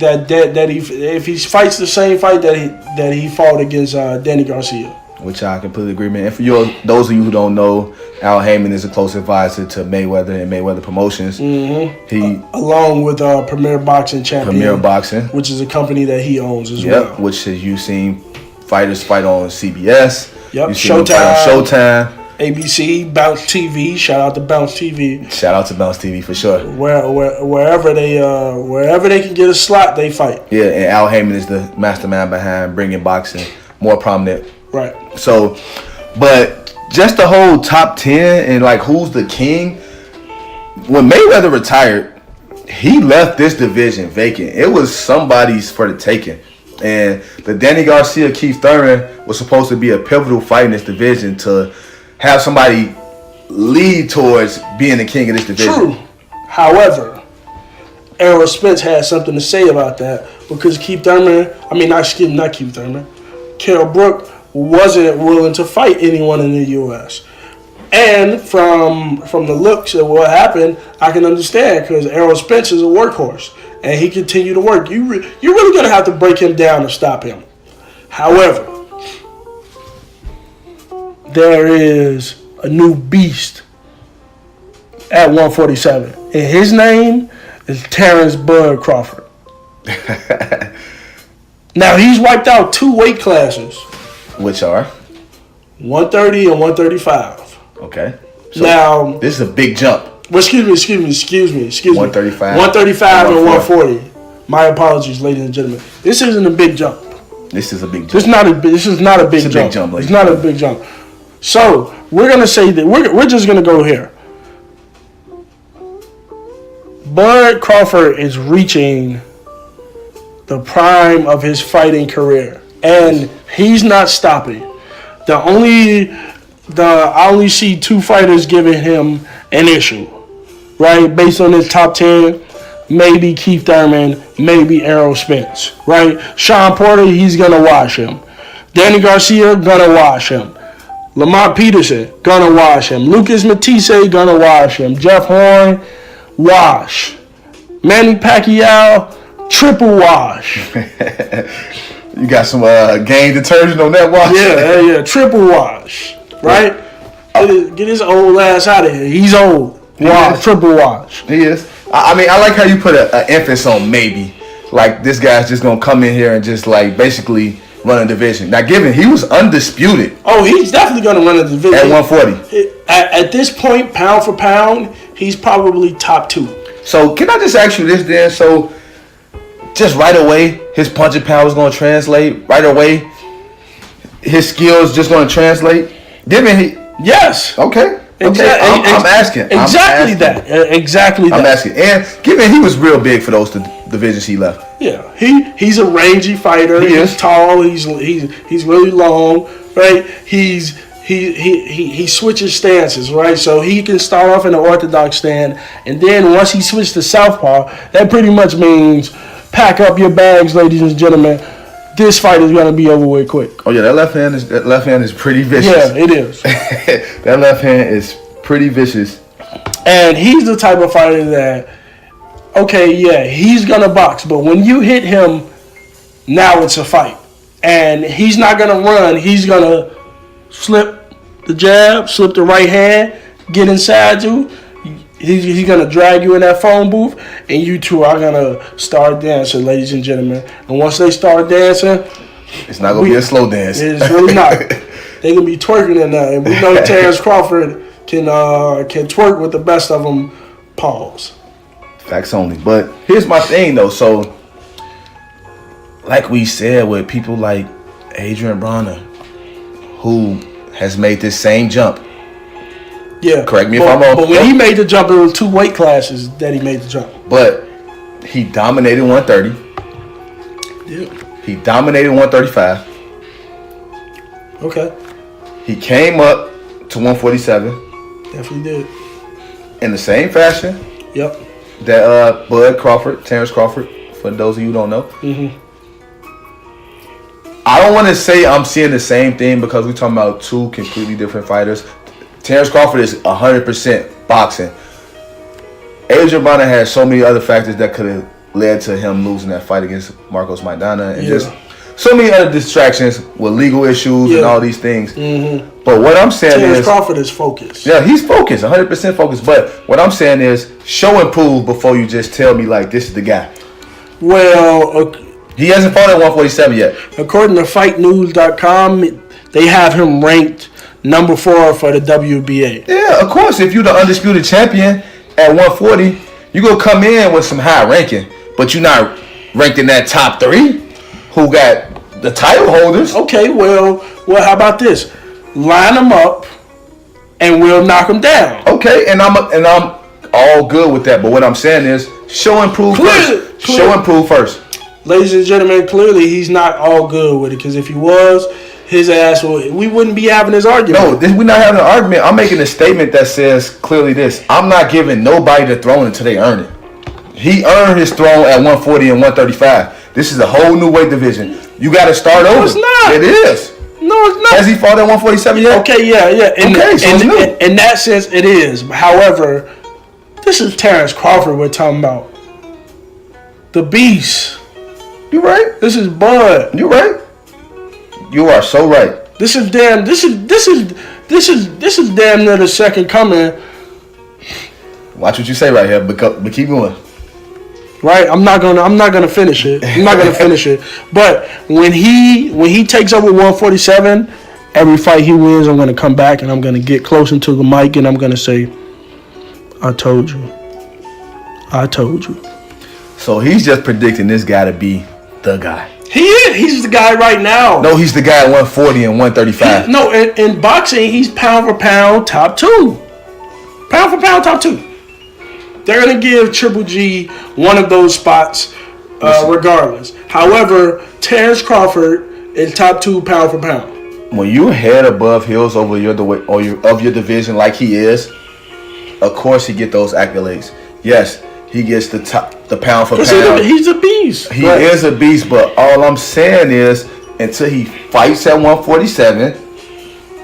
if he fights the same fight that he fought against Danny Garcia. Which I completely agree, man. And for those of you who don't know, Al Heyman is a close advisor to Mayweather and Mayweather Promotions. He along with Premier Boxing Champion, Premier Boxing, which is a company that he owns as well. Which is you've seen fighters fight on CBS. Yep, Showtime. ABC, Bounce TV. Shout out to Bounce TV. Shout out to Bounce TV for sure. Wherever they can get a slot, they fight. Yeah, and Al Heyman is the mastermind behind bringing boxing more prominent. Right. So, but just the whole top 10 and like who's the king. When Mayweather retired, he left this division vacant. It was somebody's for the taking. And the Danny Garcia Keith Thurman was supposed to be a pivotal fight in this division to have somebody lead towards being the king of this division. True. However, Errol Spence had something to say about that because not Keith Thurman, Kell Brook wasn't willing to fight anyone in the U.S. And from the looks of what happened, I can understand because Errol Spence is a workhorse and he continued to work. You're really going to have to break him down to stop him. However, there is a new beast at 147. And his name is Terrence Bud Crawford. Now, he's wiped out 2 weight classes. Which are? 130 and 135. Okay. So now, this is a big jump. Well, excuse me. 135. 135 and 140. My apologies, ladies and gentlemen. This isn't a big jump. This is a big jump. This is not a big jump. It's not a big jump. So we're gonna say that we're just gonna go here. Bud Crawford is reaching the prime of his fighting career, and he's not stopping. I only see 2 fighters giving him an issue, right? Based on his top 10, maybe Keith Thurman, maybe Errol Spence, right? Sean Porter, he's gonna wash him. Danny Garcia, gonna wash him. Lamont Peterson, gonna wash him. Lucas Matisse, gonna wash him. Jeff Horn, wash. Manny Pacquiao, triple wash. You got some Gain detergent on that wash? Yeah, triple wash. Right? Get his old ass out of here. He's old. Wash, triple wash. He is. I mean, I like how you put an emphasis on maybe. Like, this guy's just going to come in here and just, like, basically run a division. Now, given he was undisputed. Oh, he's definitely going to run a division. At 140. At this point, pound for pound, he's probably top 2. So, can I just ask you this then? So, just right away, his punching power is going to translate. Right away, his skills just going to translate. Yes. Okay. Exactly. I'm asking. Exactly that. I'm asking. And given he was real big for those divisions he left. Yeah. He's a rangy fighter. He's tall. He's really long. Right. He switches stances. Right. So he can start off in an orthodox stand, and then once he switches to southpaw, that pretty much means pack up your bags, ladies and gentlemen. This fight is gonna be over with quick. Oh yeah, that left hand is pretty vicious. Yeah, it is. That left hand is pretty vicious. And he's the type of fighter that, okay, yeah, he's gonna box, but when you hit him, now it's a fight. And he's not gonna run. He's gonna slip the jab, slip the right hand, get inside you. He's going to drag you in that phone booth, and you two are going to start dancing, ladies and gentlemen. And once they start dancing, it's not going to be a slow dance. It's really not. They're going to be twerking in there. And we know Terrence Crawford can twerk with the best of them. Pause. Facts only. But here's my thing, though. So, like we said, with people like Adrian Broner, who has made this same jump. Yeah. Correct me if I'm wrong. But when he made the jump, it was 2 weight classes that he made the jump. But he dominated 130. Yeah. He dominated 135. Okay. He came up to 147. Definitely did. In the same fashion. Yep. That Bud Crawford, Terrence Crawford, for those of you who don't know. Mm-hmm. I don't want to say I'm seeing the same thing because we're talking about 2 completely different fighters. Terrence Crawford is 100% boxing. Adrian Broner has so many other factors that could have led to him losing that fight against Marcos Maidana. And so many other distractions with legal issues and all these things. Mm-hmm. But what I'm saying Terrence is, Crawford is focused. Yeah, he's focused, 100% focused. But what I'm saying is, show and prove before you just tell me like this is the guy. Well, he hasn't fought at 147 yet. According to FightNews.com, they have him ranked number 4 for the WBA. Yeah, of course. If you're the undisputed champion at 140, you gonna come in with some high ranking, but you're not ranked in that top 3 who got the title holders. Okay, well, how about this? Line them up, and we'll knock them down. Okay, and I'm all good with that. But what I'm saying is, show and prove first. Show and prove first. Ladies and gentlemen, clearly he's not all good with it, because if he was, his ass we wouldn't be having this argument. No, we're not having an argument. I'm making a statement that says clearly this: I'm not giving nobody the throne until they earn it. He earned his throne at 140 and 135. This is a whole new weight division. You got to start over. No, it's not. It is. No, it's not. Has he fought at 147 yet? Okay, yeah. In that sense, it is. However, this is Terrence Crawford we're talking about. The Beast. You right. This is Bud. You right. You are so right. This is damn near the second coming. Watch what you say right here, but keep going. Right, I'm not gonna finish it. But when he takes over 147, every fight he wins, I'm gonna come back and I'm gonna get close into the mic and I'm gonna say, "I told you." So he's just predicting this guy to be the guy. He is. He's the guy right now. No, he's the guy at 140 and 135. In boxing, he's pound for pound top 2. Pound for pound top 2. They're going to give Triple G one of those spots regardless. However, Terrence Crawford is top 2 pound for pound. When you're head above heels over your division like he is, of course he get those accolades. Yes, he gets the pound for pound. He's a beast. He is a beast, but all I'm saying is until he fights at 147,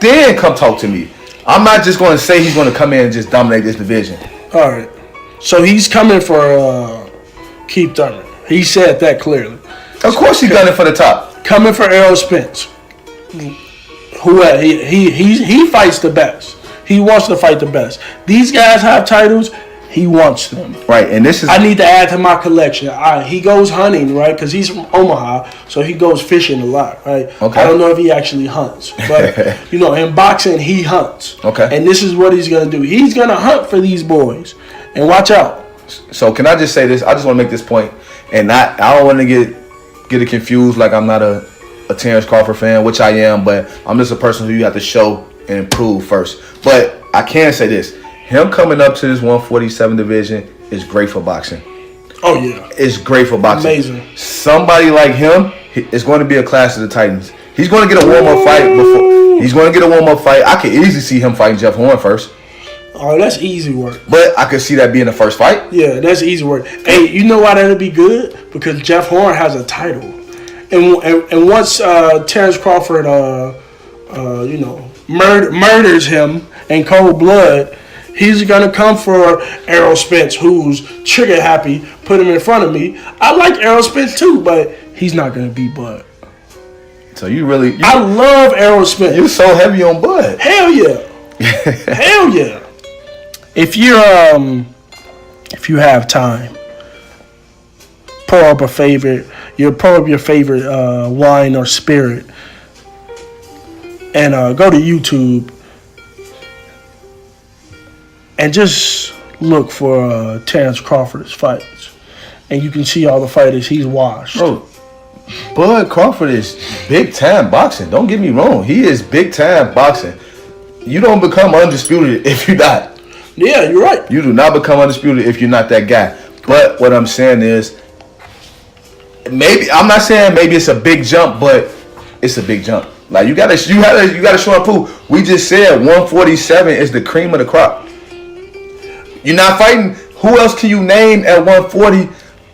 then come talk to me. I'm not just going to say he's going to come in and just dominate this division. All right. So he's coming for Keith Thurman. He said that clearly. Of course he's gunning for the top. Coming for Errol Spence. He fights the best. He wants to fight the best. These guys have titles. He wants them. Right, and this is... I need to add to my collection. He goes hunting, right? Because he's from Omaha, so he goes fishing a lot, right? Okay. I don't know if he actually hunts, but in boxing he hunts. Okay. And this is what he's gonna do. He's gonna hunt for these boys, and watch out. So can I just say this? I just want to make this point, and I don't want to get it confused. Like I'm not a Terrence Crawford fan, which I am, but I'm just a person who you have to show and improve first. But I can say this. Him coming up to this 147 division is great for boxing. Oh, yeah. It's great for boxing. Amazing. Somebody like him is going to be a clash of the Titans. He's going to get a warm-up fight before. He's going to get a warm-up fight. I could easily see him fighting Jeff Horn first. Oh, that's easy work. But I could see that being the first fight. Yeah, that's easy work. Hey, you know why that'll be good? Because Jeff Horn has a title. And once Terrence Crawford, murders him in cold blood, he's gonna come for Errol Spence, who's trigger happy. Put him in front of me. I like Errol Spence too, but he's not gonna beat Bud. So I love Errol Spence. You're so heavy on Bud. Hell yeah. Hell yeah. If you have time, pour up your favorite wine or spirit, and go to YouTube and just look for Terrence Crawford's fights, and you can see all the fighters he's watched. Bro, Bud Crawford is big time boxing. Don't get me wrong, he is big time boxing. You don't become undisputed if you're not. Yeah, you're right. You do not become undisputed if you're not that guy. But what I'm saying is, I'm not saying maybe it's a big jump, but it's a big jump. Like you gotta show and prove. We just said 147 is the cream of the crop. You're not fighting. Who else can you name at 140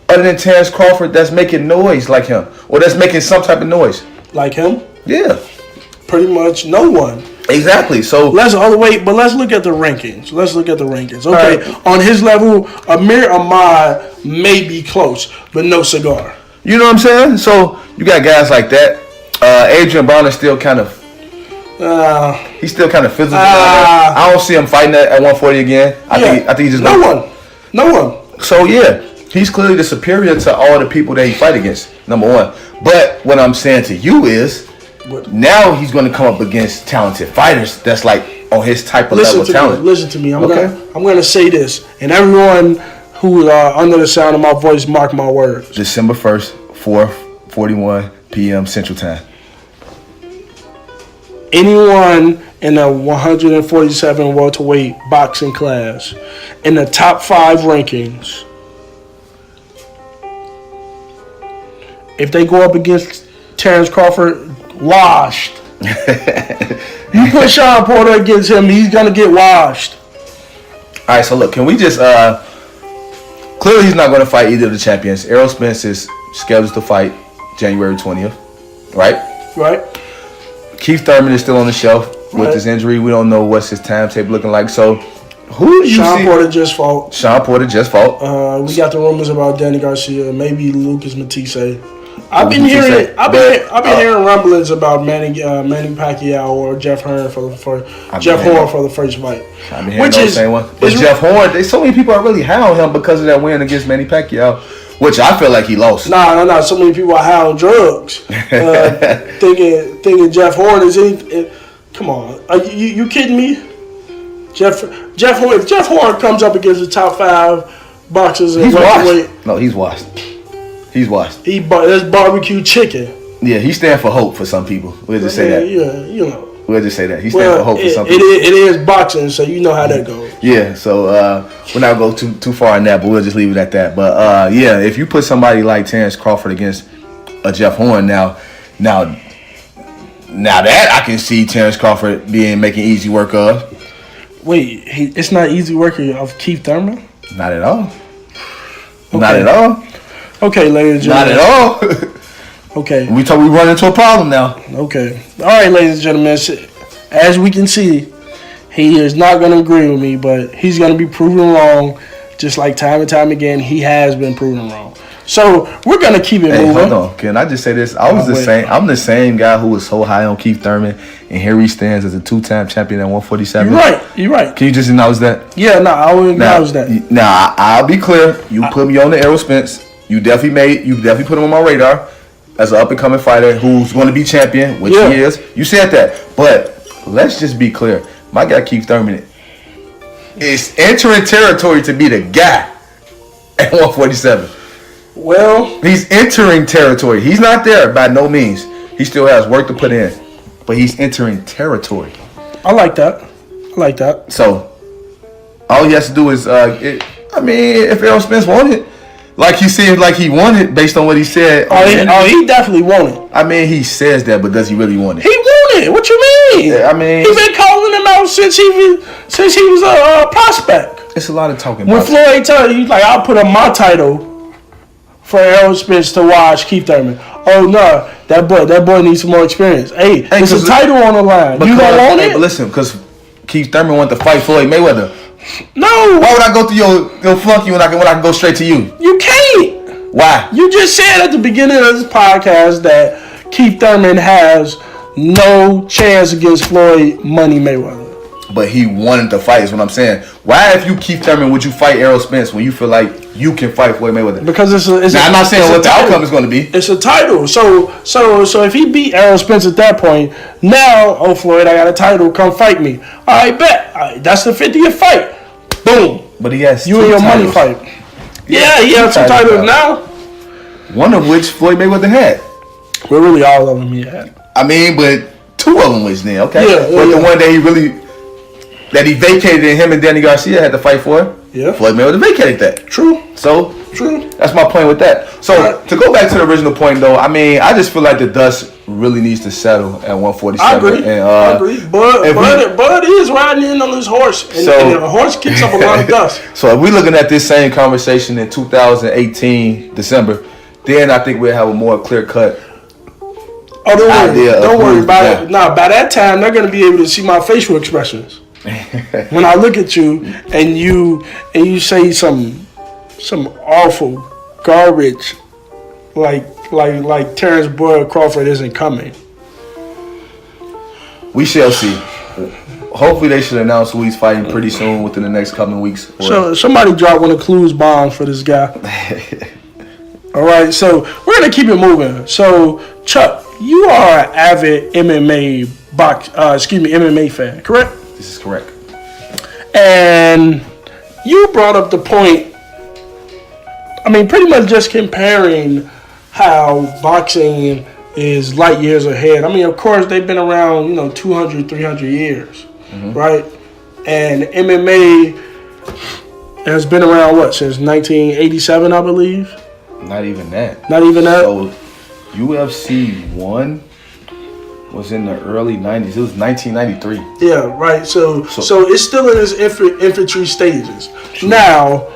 other than Terrence Crawford that's making noise like him, or that's making some type of noise like him? Yeah, pretty much no one. Exactly. So let's look at the rankings. Okay, right. On his level, Amir Ahmad may be close, but no cigar. You know what I'm saying? So you got guys like that. Adrian Brown is still kind of. He's still kind of physical. I don't see him fighting at 140 again. I think he just no one. So yeah, he's clearly the superior to all the people that he fight against. Number one. But what I'm saying to you is, now he's going to come up against talented fighters. That's like on his type of level of talent. Listen to me. I'm gonna say this, and everyone who under the sound of my voice, mark my words. December 1st, 4:41 p.m. Central Time. Anyone in the 147 welterweight boxing class in the top 5 rankings, if they go up against Terrence Crawford, washed. You put Sean Porter against him, he's gonna get washed. All right, so look, can we just clearly he's not going to fight either of the champions. Errol Spence is scheduled to fight January 20th, right? Right. Keith Thurman is still on the shelf with his injury. We don't know what's his timetable looking like. So, who do you see? Sean Porter just fought. We got the rumors about Danny Garcia, maybe Lucas Matisse. I've been hearing rumblings about Manny Pacquiao or Jeff Horn for the first fight. I've been hearing the same one. But Jeff Horn, there's so many people are really high on him because of that win against Manny Pacquiao, which I feel like he lost. Nah. So many people are high on drugs, thinking Jeff Horn is anything. Come on, are you kidding me? Jeff Horn. If Jeff Horn comes up against the top 5 boxers in welterweight, no, he's washed. He's washed. That's barbecue chicken. Yeah, he stands for hope for some people. We'll just say that. Yeah, you know. We'll just say that. He stands for hope for some people. It is boxing, so you know how that goes. Yeah, so we're not going to go too far in that, but we'll just leave it at that. But yeah, if you put somebody like Terrence Crawford against a Jeff Horn now that I can see Terrence Crawford making easy work of. Wait, it's not easy work of Keith Thurman? Not at all. Okay. Not at all. Okay, ladies and gentlemen. Not at all. Okay. We run into a problem now. Okay. All right, ladies and gentlemen. As we can see, he is not going to agree with me, but he's going to be proven wrong, just like time and time again. He has been proven wrong. So we're going to keep it moving. Hold on. Can I just say this? I'm the same guy who was so high on Keith Thurman, and here he stands as a 2-time champion at 147. You're right. Can you just acknowledge that? Yeah, I will acknowledge that. Now, I'll be clear. You put me on the Errol Spence. You definitely put him on my radar as an up-and-coming fighter who's going to be champion, which he is. You said that. But let's just be clear. My guy Keith Thurman is entering territory to be the guy at 147. Well, he's entering territory. He's not there by no means. He still has work to put in. But he's entering territory. I like that. So, all he has to do is, if Errol Spence wanted, like he seemed like he wanted based on what he said. He definitely wanted. I mean, he says that, but does he really want it? He wanted. What you mean? I mean, he's been calling him out since he was a prospect. It's a lot of talking. When Floyd told you, like, I'll put up my title for Errol Spence to watch Keith Thurman. Oh no, that boy needs some more experience. Hey, it's a title on the line. You don't want it? But listen, because Keith Thurman wanted to fight Floyd Mayweather. No. Why would I go through your flunky when I can go straight to you? You can't. Why? You just said at the beginning of this podcast that Keith Thurman has no chance against Floyd Money Mayweather. But he wanted to fight is what I'm saying. Why, if you Keith Thurman, would you fight Errol Spence when you feel like you can fight Floyd Mayweather? Because I'm not saying what the outcome is going to be. It's a title. So if he beat Errol Spence at that point, now, Floyd, I got a title. Come fight me. All right, bet. All right, that's the 50th fight. Boom. But he has you and your money fight. Yeah, he has two titles now. One of which Floyd Mayweather had. Well, really, all of them he had. I mean, but 2 of them was then, okay? Yeah, but the one that he vacated and him and Danny Garcia had to fight for, Floyd Mayweather vacated that. True. So, that's my point with that. So, to go back to the original point, though, I mean, I just feel like the dust really needs to settle at 147. I agree. Bud is riding in on his horse, and the horse kicks up a lot of dust. So, if we're looking at this same conversation in 2018, December, then I think we'll have a more clear-cut don't worry about it. Nah, by that time, they're going to be able to see my facial expressions. When I look at you and you say some awful garbage like Terrence Boyd Crawford isn't coming. We shall see. Hopefully, they should announce who he's fighting pretty soon within the next coming weeks. So somebody drop one of Clues bombs for this guy. All right, so we're gonna keep it moving. So Chuck, you are an avid MMA fan, correct? This is correct. And you brought up the point. I mean, pretty much just comparing how boxing is light years ahead. I mean, of course, they've been around, 200, 300 years, right? And MMA has been around, since 1987, I believe? Not even that. Not even that? So, UFC 1 was in the early 90s. It was 1993. Yeah, right. So it's still in its infantry stages. Now,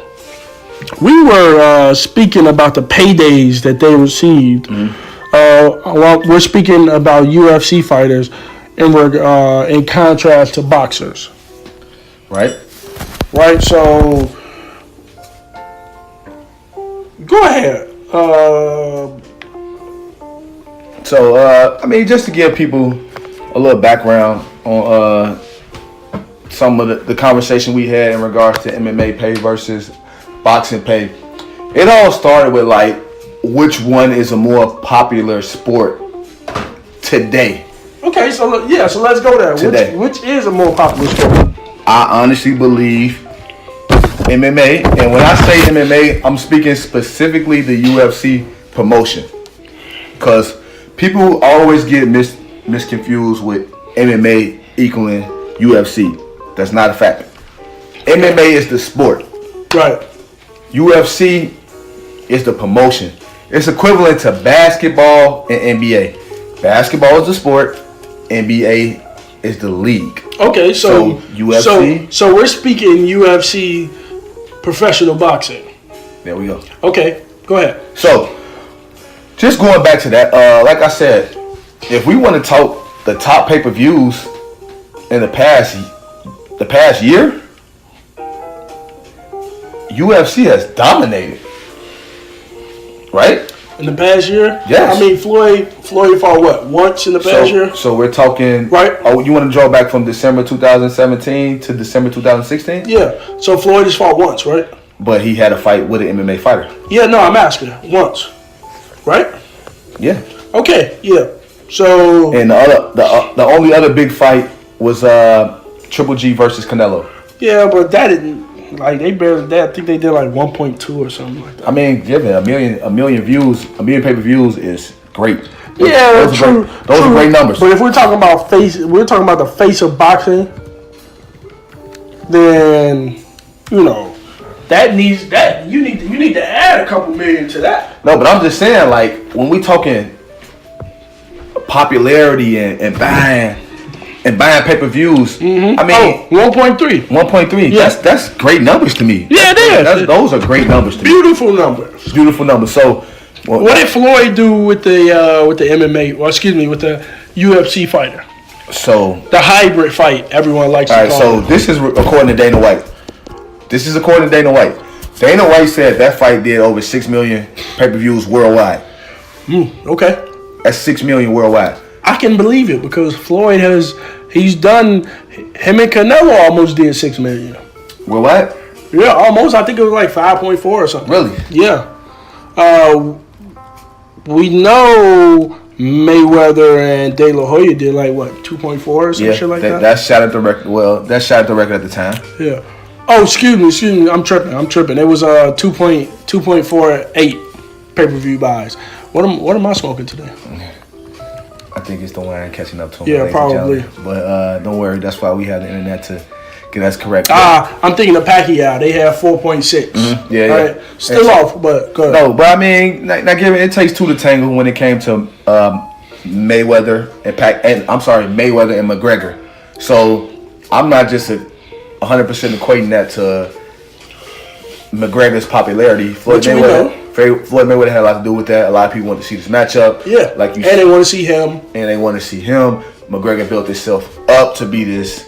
we were speaking about the paydays that they received. We're speaking about UFC fighters in contrast to boxers. Right? Right, so go ahead. I mean, just to give people a little background on some of the conversation we had in regards to MMA pay versus boxing pay. It all started with which one is a more popular sport today. Okay, so let's go there. Today. Which is a more popular sport? I honestly believe MMA, and when I say MMA, I'm speaking specifically the UFC promotion, because people always get misconfused with MMA equaling UFC. That's not a fact. MMA is the sport. Right. UFC is the promotion. It's equivalent to basketball and NBA. Basketball is the sport. NBA is the league. Okay, so UFC. So we're speaking UFC professional boxing. There we go. Okay, go ahead. So, just going back to that, like I said, if we want to talk the top pay-per-views in the past year, UFC has dominated. Right? In the past year? Yes. I mean, Floyd fought what? Once in the past year? So we're talking... Right. Oh, you want to draw back from December 2017 to December 2016? Yeah. So Floyd has fought once, right? But he had a fight with an MMA fighter. Yeah, no, I'm asking. Once. Right? Yeah. Okay, yeah. So... And the only other big fight was Triple G versus Canelo. Yeah, but that didn't... they barely... I think they did 1.2 or something like that. I mean, given a million views, a million pay-per-views is great. Those are great numbers. But if we're talking about the face of boxing, then you need to add a couple million to that. No, but I'm just saying, when we talking popularity and buying pay-per-views, I mean, 1.3. 1.3. Yeah. That's great numbers to me. Yeah, it is. Those are great numbers to me. Beautiful numbers. Beautiful numbers. So, what did Floyd do with the MMA? Well, excuse me, with the UFC fighter? So the hybrid fight, everyone likes to call it. So this is according to Dana White. Dana White said that fight did over 6 million pay-per-views worldwide. Okay. That's 6 million worldwide. I can believe it because Floyd he's done, him and Canelo almost did 6 million. Worldwide? Yeah, almost. I think it was 5.4 or something. Really? Yeah. We know Mayweather and De La Hoya did 2.4 or some shit like that. That shot at the record. Well, that shot at the record at the time. Yeah. Oh, excuse me. I'm tripping. It was 2.48 pay-per-view buys. What am I smoking today? I think it's the wine catching up to him. Yeah, probably. But don't worry, that's why we have the internet to get us correct. I'm thinking of Pacquiao. They have 4.6. Mm-hmm. Yeah, right? Still off, but go ahead. No, but I mean, not given it takes two to tango when it came to Mayweather and McGregor. So I'm not just 100% equating that to McGregor's popularity. Floyd Mayweather had a lot to do with that. A lot of people want to see this matchup. Yeah, like you said, they want to see him. McGregor built himself up to be this,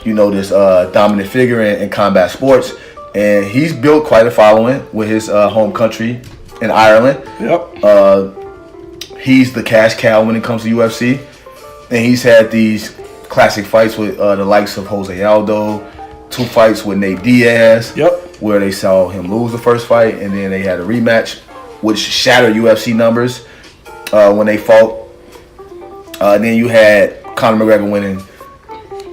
this dominant figure in combat sports, and he's built quite a following with his home country in Ireland. Yep. He's the cash cow when it comes to UFC, and he's had these classic fights with the likes of Jose Aldo, 2 fights with Nate Diaz. Yep. Where they saw him lose the first fight, and then they had a rematch, which shattered UFC numbers when they fought. Then you had Conor McGregor winning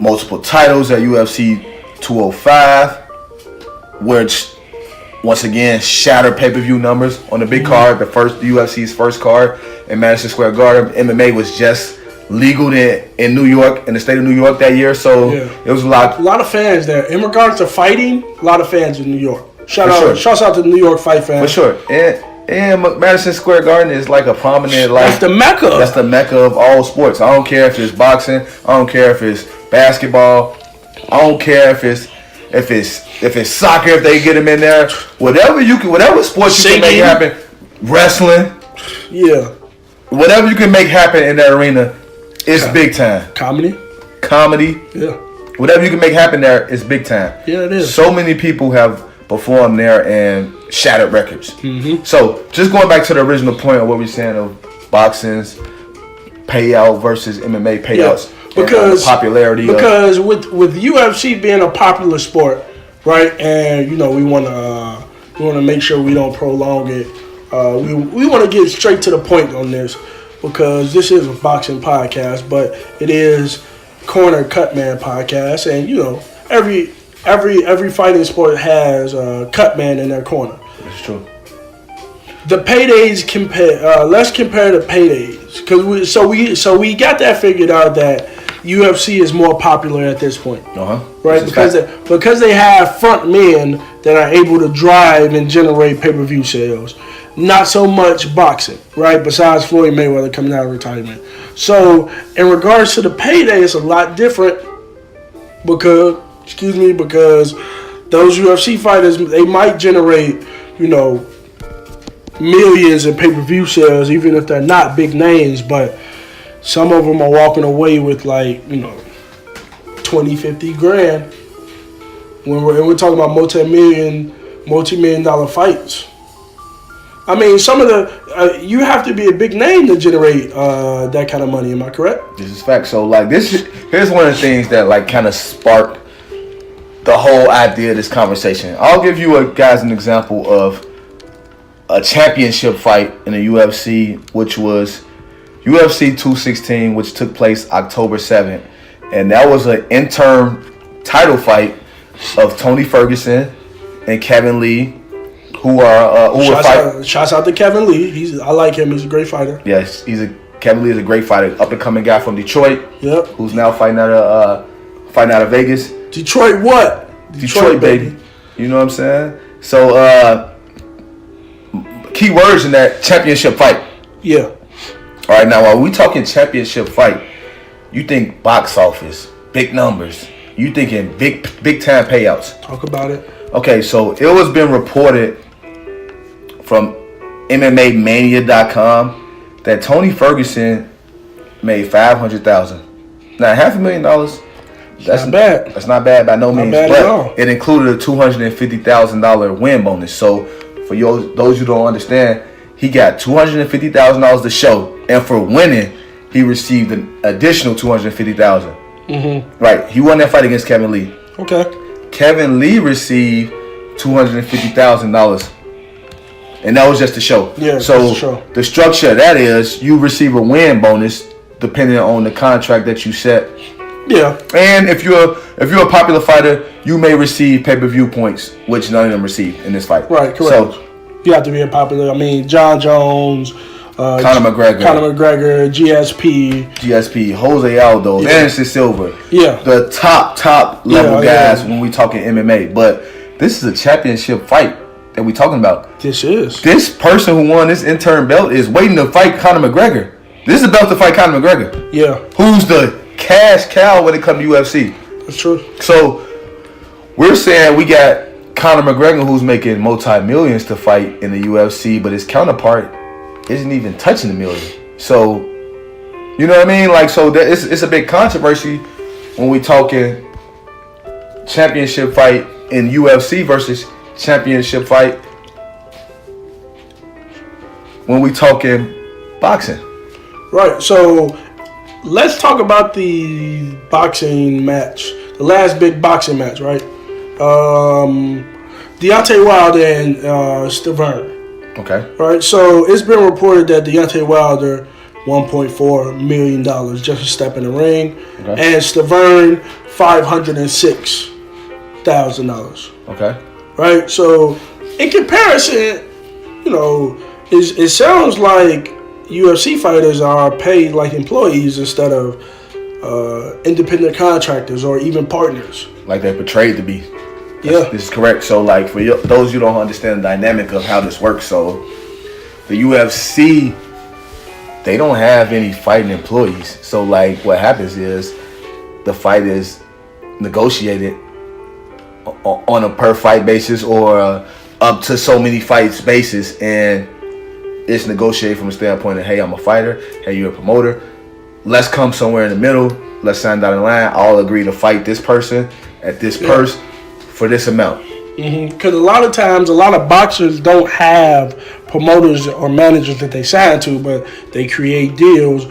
multiple titles at UFC 205, which once again shattered pay-per-view numbers on the big card, the UFC's first card in Madison Square Garden. MMA was just legal in New York, in the state of New York that year, so it was a lot of fans there. In regards to fighting, a lot of fans in New York. Shouts out to the New York fight fans. For sure. And Madison Square Garden is like a prominent, like, that's the mecca. That's the mecca of all sports. I don't care if it's boxing. I don't care if it's basketball. I don't care if it's soccer. If they get them in there, whatever sports you can make happen. Wrestling. Yeah. Whatever you can make happen in that arena, it's big time. Comedy. Yeah. Whatever you can make happen there is big time. Yeah, it is. So many people have performed there and shattered records. Mm-hmm. So just going back to the original point of what we're saying of boxing's payout versus MMA payouts, because popularity. With UFC being a popular sport, right? And we want to make sure we don't prolong it. We want to get straight to the point on this because this is a boxing podcast, but it is Corner Cutman podcast, and every fighting sport has a cutman in their corner. That's true. The paydays let's compare the paydays because we got that figured out that UFC is more popular at this point, right? Because they have front men that are able to drive and generate pay-per-view sales. Not so much boxing, right? Besides Floyd Mayweather coming out of retirement. So in regards to the payday, it's a lot different because those UFC fighters, they might generate, millions in pay-per-view sales, even if they're not big names, but some of them are walking away with 20, 50 grand when we're talking about multi-million dollar fights. I mean, some of you have to be a big name to generate that kind of money. Am I correct? This is fact. So, here's one of the things that kind of sparked the whole idea of this conversation. I'll give you guys an example of a championship fight in the UFC, which was UFC 216, which took place October 7th, and that was an interim title fight of Tony Ferguson and Kevin Lee. Shouts out to Kevin Lee. I like him. He's a great fighter. Yes, Kevin Lee is a great fighter, up and coming guy from Detroit. Yep. Who's now fighting out of Vegas. Detroit what? Detroit baby. You know what I'm saying? So key words in that championship fight. Yeah. All right, now while we talking championship fight, you think box office, big numbers. You thinking big time payouts. Talk about it. Okay, so it was been reported from MMAmania.com that Tony Ferguson made $500,000. Now $500,000. That's not bad. That's not bad by no means. Not bad at all. It included a $250,000 win bonus. So for those who don't understand, he got $250,000 to show, and for winning, he received an additional $250,000. Mm-hmm. Right. He won that fight against Kevin Lee. Okay. Kevin Lee received $250,000. And that was just the show. Yeah, so the structure of that is you receive a win bonus depending on the contract that you set. Yeah. And if you're a popular fighter, you may receive pay-per-view points, which none of them received in this fight. Right, correct. So you have to be a popular. I mean, John Jones, Conor McGregor, GSP, Jose Aldo, Anderson Silva. Yeah. The top level guys when we talking MMA. But this is a championship fight that we talking about. This person who won this interim belt is waiting to fight Conor McGregor. This is about to fight Conor McGregor. Yeah. Who's the cash cow when it comes to UFC. That's true. So we're saying we got Conor McGregor who's making multi-millions to fight in the UFC, but his counterpart isn't even touching the million. So, you know what I mean? It's a big controversy when we talking championship fight in UFC versus championship fight when we talking boxing. Right. So let's talk about the boxing match, the last big boxing match, right? Deontay Wilder and Stiverne. Okay. Right. So it's been reported that Deontay Wilder $1.4 million just a step in the ring, Okay. and Stiverne $506,000. Okay. Right. So in comparison, it sounds like UFC fighters are paid like employees instead of independent contractors or even partners. Like they're portrayed to be. Yeah. This is correct. So, like, for those who don't understand the dynamic of how this works, so the UFC, they don't have any fighting employees. So, like, what happens is the fight is negotiated on a per fight basis or up to so many fights basis, and it's negotiated from a standpoint of, hey, I'm a fighter, hey, you're a promoter. Let's come somewhere in the middle. Let's sign down the line. I'll agree to fight this person at this purse for this amount. Because a lot of times, a lot of boxers don't have promoters or managers that they sign to, but they create deals.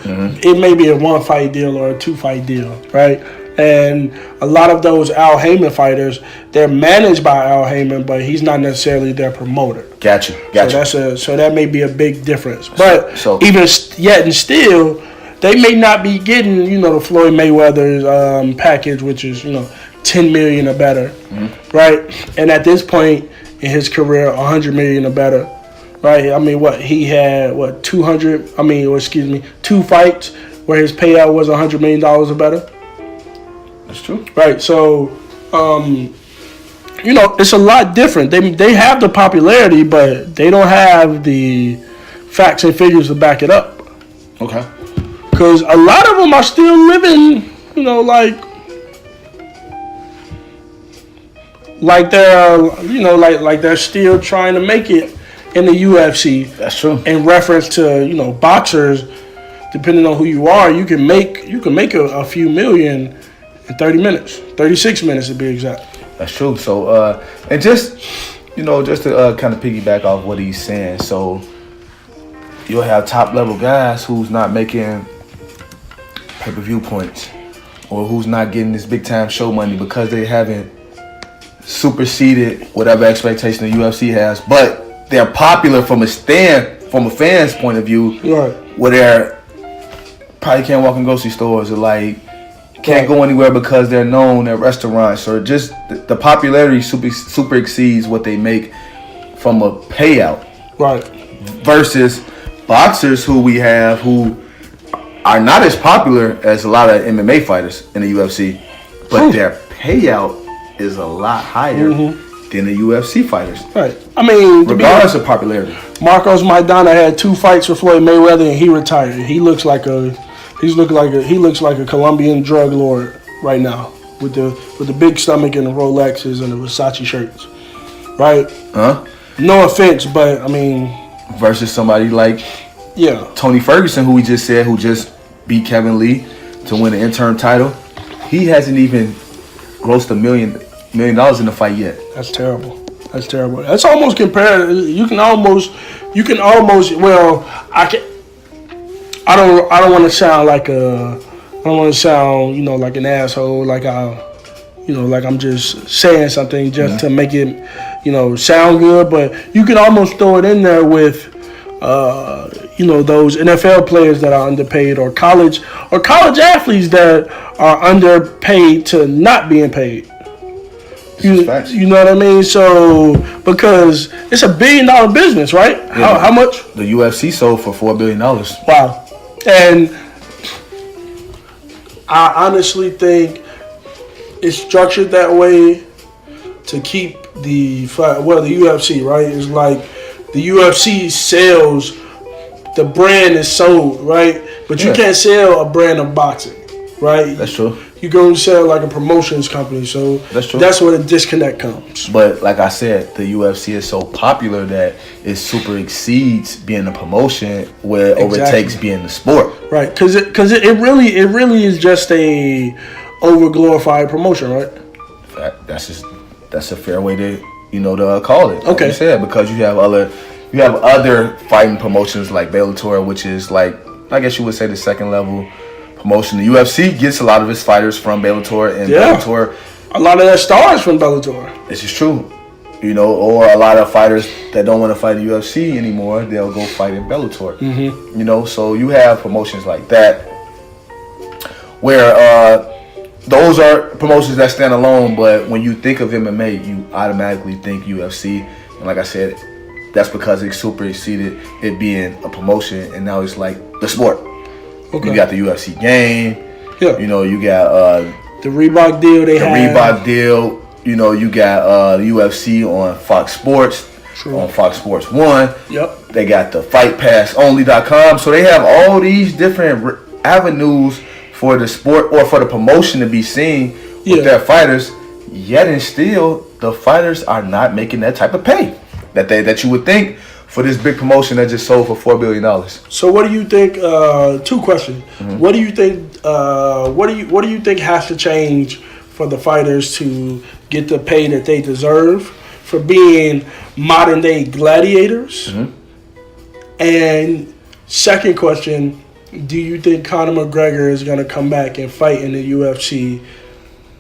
It may be a 1-fight deal or a 2-fight deal, right? And a lot of those Al Heyman fighters, they're managed by Al Heyman, but he's not necessarily their promoter. Gotcha. So that may be a big difference. But So- even yet and still, they may not be getting, the Floyd Mayweather's package, which is, $10 million or better, right? And at this point in his career, $100 million or better, right? I mean, he had 2 fights where his payout was $100 million or better. That's true. Right. So, it's a lot different. They have the popularity, but they don't have the facts and figures to back it up. Okay. Because a lot of them are still living, like they're, like they're still trying to make it in the UFC. That's true. In reference to, boxers, depending on who you are, you can make a few million in 30 minutes, 36 minutes to be exact. That's true. So, and just to kind of piggyback off what he's saying. So, you'll have top level guys who's not making pay-per-view points or who's not getting this big time show money because they haven't superseded whatever expectation the UFC has, but they're popular from a fan's point of view, Right. where they're probably can't walk in grocery stores or like can't go anywhere because they're known at restaurants, or just the popularity super exceeds what they make from a payout. Right. Versus boxers who we have who are not as popular as a lot of MMA fighters in the UFC, but their payout is a lot higher than the UFC fighters. Right. I mean, regardless of popularity. Marcos Maidana had 2 fights with Floyd Mayweather and he retired. He looks like a Colombian drug lord right now with the big stomach and the Rolexes and the Versace shirts. Right? Huh? No offense, but I mean, versus somebody like Tony Ferguson, who we just said, who just beat Kevin Lee to win the interim title. He hasn't even grossed $1 million in the fight yet. That's terrible. That's almost compared. You can almost. Well, I don't want to sound like like an asshole. Like like I'm just saying something just to make it, sound good. But you can almost throw it in there with, those NFL players that are underpaid, or college athletes that are underpaid to not being paid. You know what I mean? So, because it's $1 billion business, right? Yeah. How much? The UFC sold for $4 billion. Wow. And I honestly think it's structured that way to keep the UFC, right? It's like the UFC sells, the brand is sold, right? But you can't sell a brand of boxing, right? That's true. You go and sell like a promotions company, so that's true. That's where the disconnect comes. But like I said, the UFC is so popular that it super exceeds being a promotion where it overtakes being the sport. Right, because it really is just a over-glorified promotion, right? That's a fair way to to call it. Okay. Like you said, because you have other You have other fighting promotions like Bellator, which is like, I guess you would say, the second level promotion. The UFC gets a lot of its fighters from Bellator, and Bellator, a lot of their stars from Bellator. This is true. You know, or a lot of fighters that don't want to fight the UFC anymore, they'll go fight in Bellator. Mm-hmm. You know, so you have promotions like that where those are promotions that stand alone, but when you think of MMA, you automatically think UFC. And like I said, that's because it superseded it being a promotion, and now it's like the sport. Okay. You got the UFC game. Yeah. You know, you got the Reebok deal the Reebok deal. You know, you got the UFC on Fox Sports. True. On Fox Sports 1. Yep. They got the FightPassOnly.com. So they have all these different avenues for the sport or for the promotion to be seen with their fighters. Yet and still, the fighters are not making that type of pay that you would think for this big promotion that just sold for $4 billion. So what do you think? Two questions. Mm-hmm. What do you think? What do you think has to change for the fighters to get the pay that they deserve for being modern day gladiators? Mm-hmm. And second question, do you think Conor McGregor is going to come back and fight in the UFC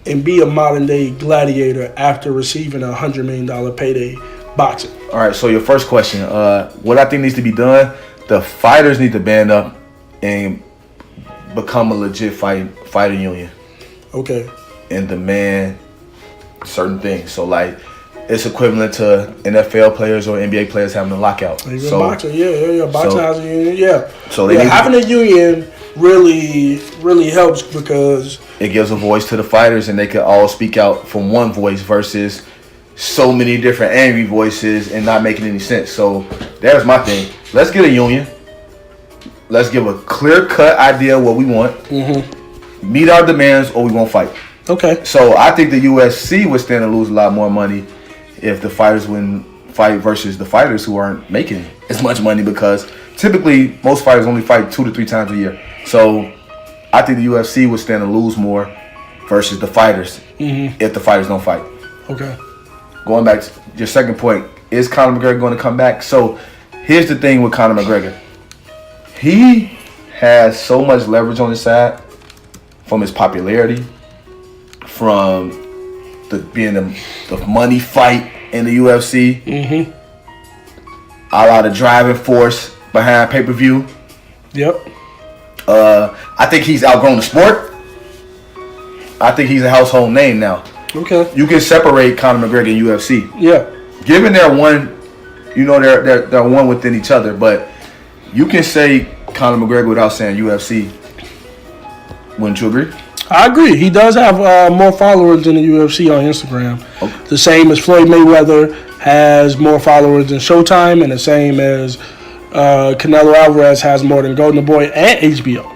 and be a modern day gladiator after receiving a $100 million payday boxing? All right, so your first question, what I think needs to be done, the fighters need to band up and become a legit fighting union. Okay. And demand certain things. So like, it's equivalent to NFL players or NBA players having a lockout. Even so, boxing, yeah. Boxing has a union, yeah. So having a union really helps because it gives a voice to the fighters, and they can all speak out from one voice versus so many different angry voices and not making any sense. So there's my thing. Let's get a union. Let's give a clear-cut idea of what we want. Mm-hmm. Meet our demands, or we won't fight. Okay. So I think the UFC would stand to lose a lot more money if the fighters wouldn't fight versus the fighters who aren't making as much money, because typically most fighters only fight 2 to 3 times a year. So I think the UFC would stand to lose more versus the fighters if the fighters don't fight. Okay. Going back to your second point, is Conor McGregor going to come back? So here's the thing with Conor McGregor. He has so much leverage on his side from his popularity, from being the money fight in the UFC. Mm-hmm. A lot of driving force behind pay-per-view. Yep. I think he's outgrown the sport. I think he's a household name now. Okay. You can separate Conor McGregor and UFC. Yeah. Given they're one, they're one within each other, but you can say Conor McGregor without saying UFC. Wouldn't you agree? I agree. He does have more followers than the UFC on Instagram. Okay. The same as Floyd Mayweather has more followers than Showtime, and the same as Canelo Alvarez has more than Golden Boy and HBO.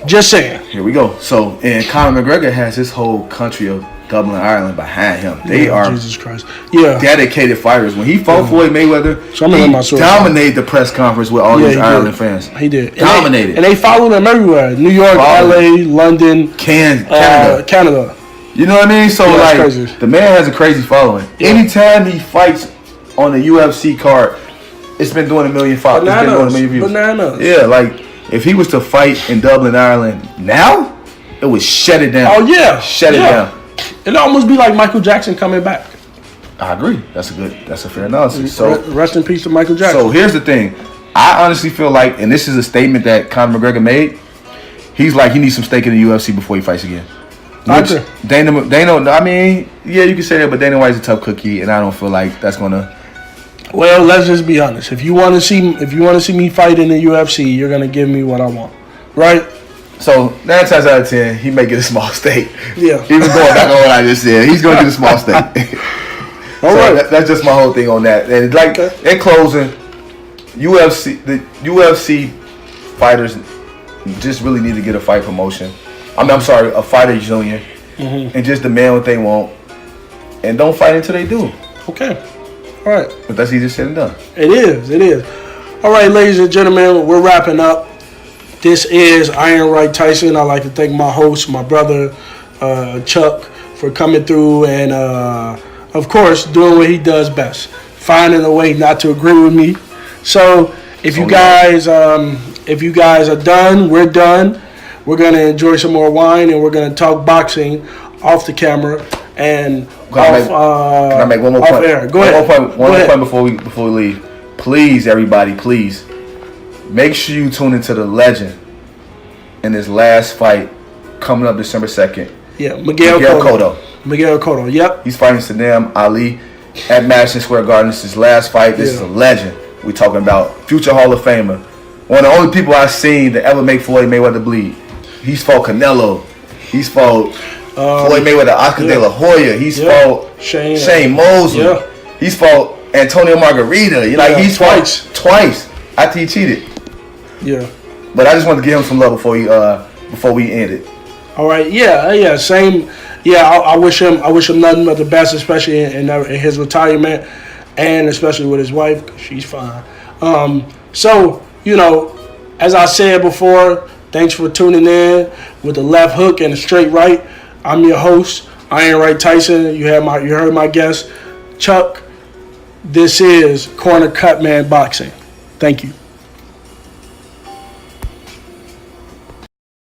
Just saying. Here we go. So, and Conor McGregor has his whole country of Dublin, Ireland behind him. They are Jesus Christ. Yeah. dedicated fighters. When he fought Floyd Mayweather, he dominated the press conference with all these Ireland fans. He did. Dominated. And they followed him everywhere. New York, LA, London, Canada. You know what I mean? So like crazy. The man has a crazy following. Yeah. Anytime he fights on a UFC card, it's been doing 1 million followers. It's been doing 1 million views. Bananas. Yeah, like if he was to fight in Dublin, Ireland now, it would shut it down. Oh yeah. Shut it down. It'd almost be like Michael Jackson coming back. I agree. That's a fair analysis. So rest in peace to Michael Jackson. So here's the thing. I honestly feel like, and this is a statement that Conor McGregor made, he's like he needs some stake in the UFC before he fights again. Which Dana, I mean, yeah, you can say that, but Dana White's a tough cookie, and I don't feel like that's gonna. Well, let's just be honest. If you want to see me fight in the UFC, you're gonna give me what I want, right? So 9 times out of 10, he may get a small stake. Yeah. Even going back on what I just said, he's gonna get a small stake. All right. That's just my whole thing on that. And like in closing, the UFC fighters just really need to get a fight promotion. I'm sorry, a fighters union, and just demand what they want, and don't fight until they do. Okay. All right. But that's easier said than done. It is. All right, ladies and gentlemen, we're wrapping up. This is Iron Right Tyson. I'd like to thank my host, my brother, Chuck, for coming through and, of course, doing what he does best. Finding a way not to agree with me So if you guys are done, we're done. We're gonna enjoy some more wine and we're gonna talk boxing off the camera and Can I make one more point? Air. Go ahead. One more point before we leave. Please, everybody, please make sure you tune into the legend in this last fight coming up December 2nd. Yeah, Miguel Cotto. Miguel Cotto. Yep. He's fighting Saddam Ali at Madison Square Garden. This is his last fight. This is a legend. We're talking about future Hall of Famer. One of the only people I've seen that ever make Floyd Mayweather bleed. He's fought Canelo. He's fought Floyd Mayweather, Oscar De La Hoya. He's fought Shane Mosley. Yeah. He's fought Antonio Margarita. He's fought twice after he cheated. Yeah. But I just wanted to give him some love before we end it. All right. Yeah. Same. Yeah. I wish him nothing but the best, especially in his retirement, and especially with his wife. 'Cause she's fine. So as I said before, thanks for tuning in with the left hook and the straight right. I'm your host, Iron Right Tyson. You heard my guest, Chuck. This is Corner Cutman Boxing. Thank you.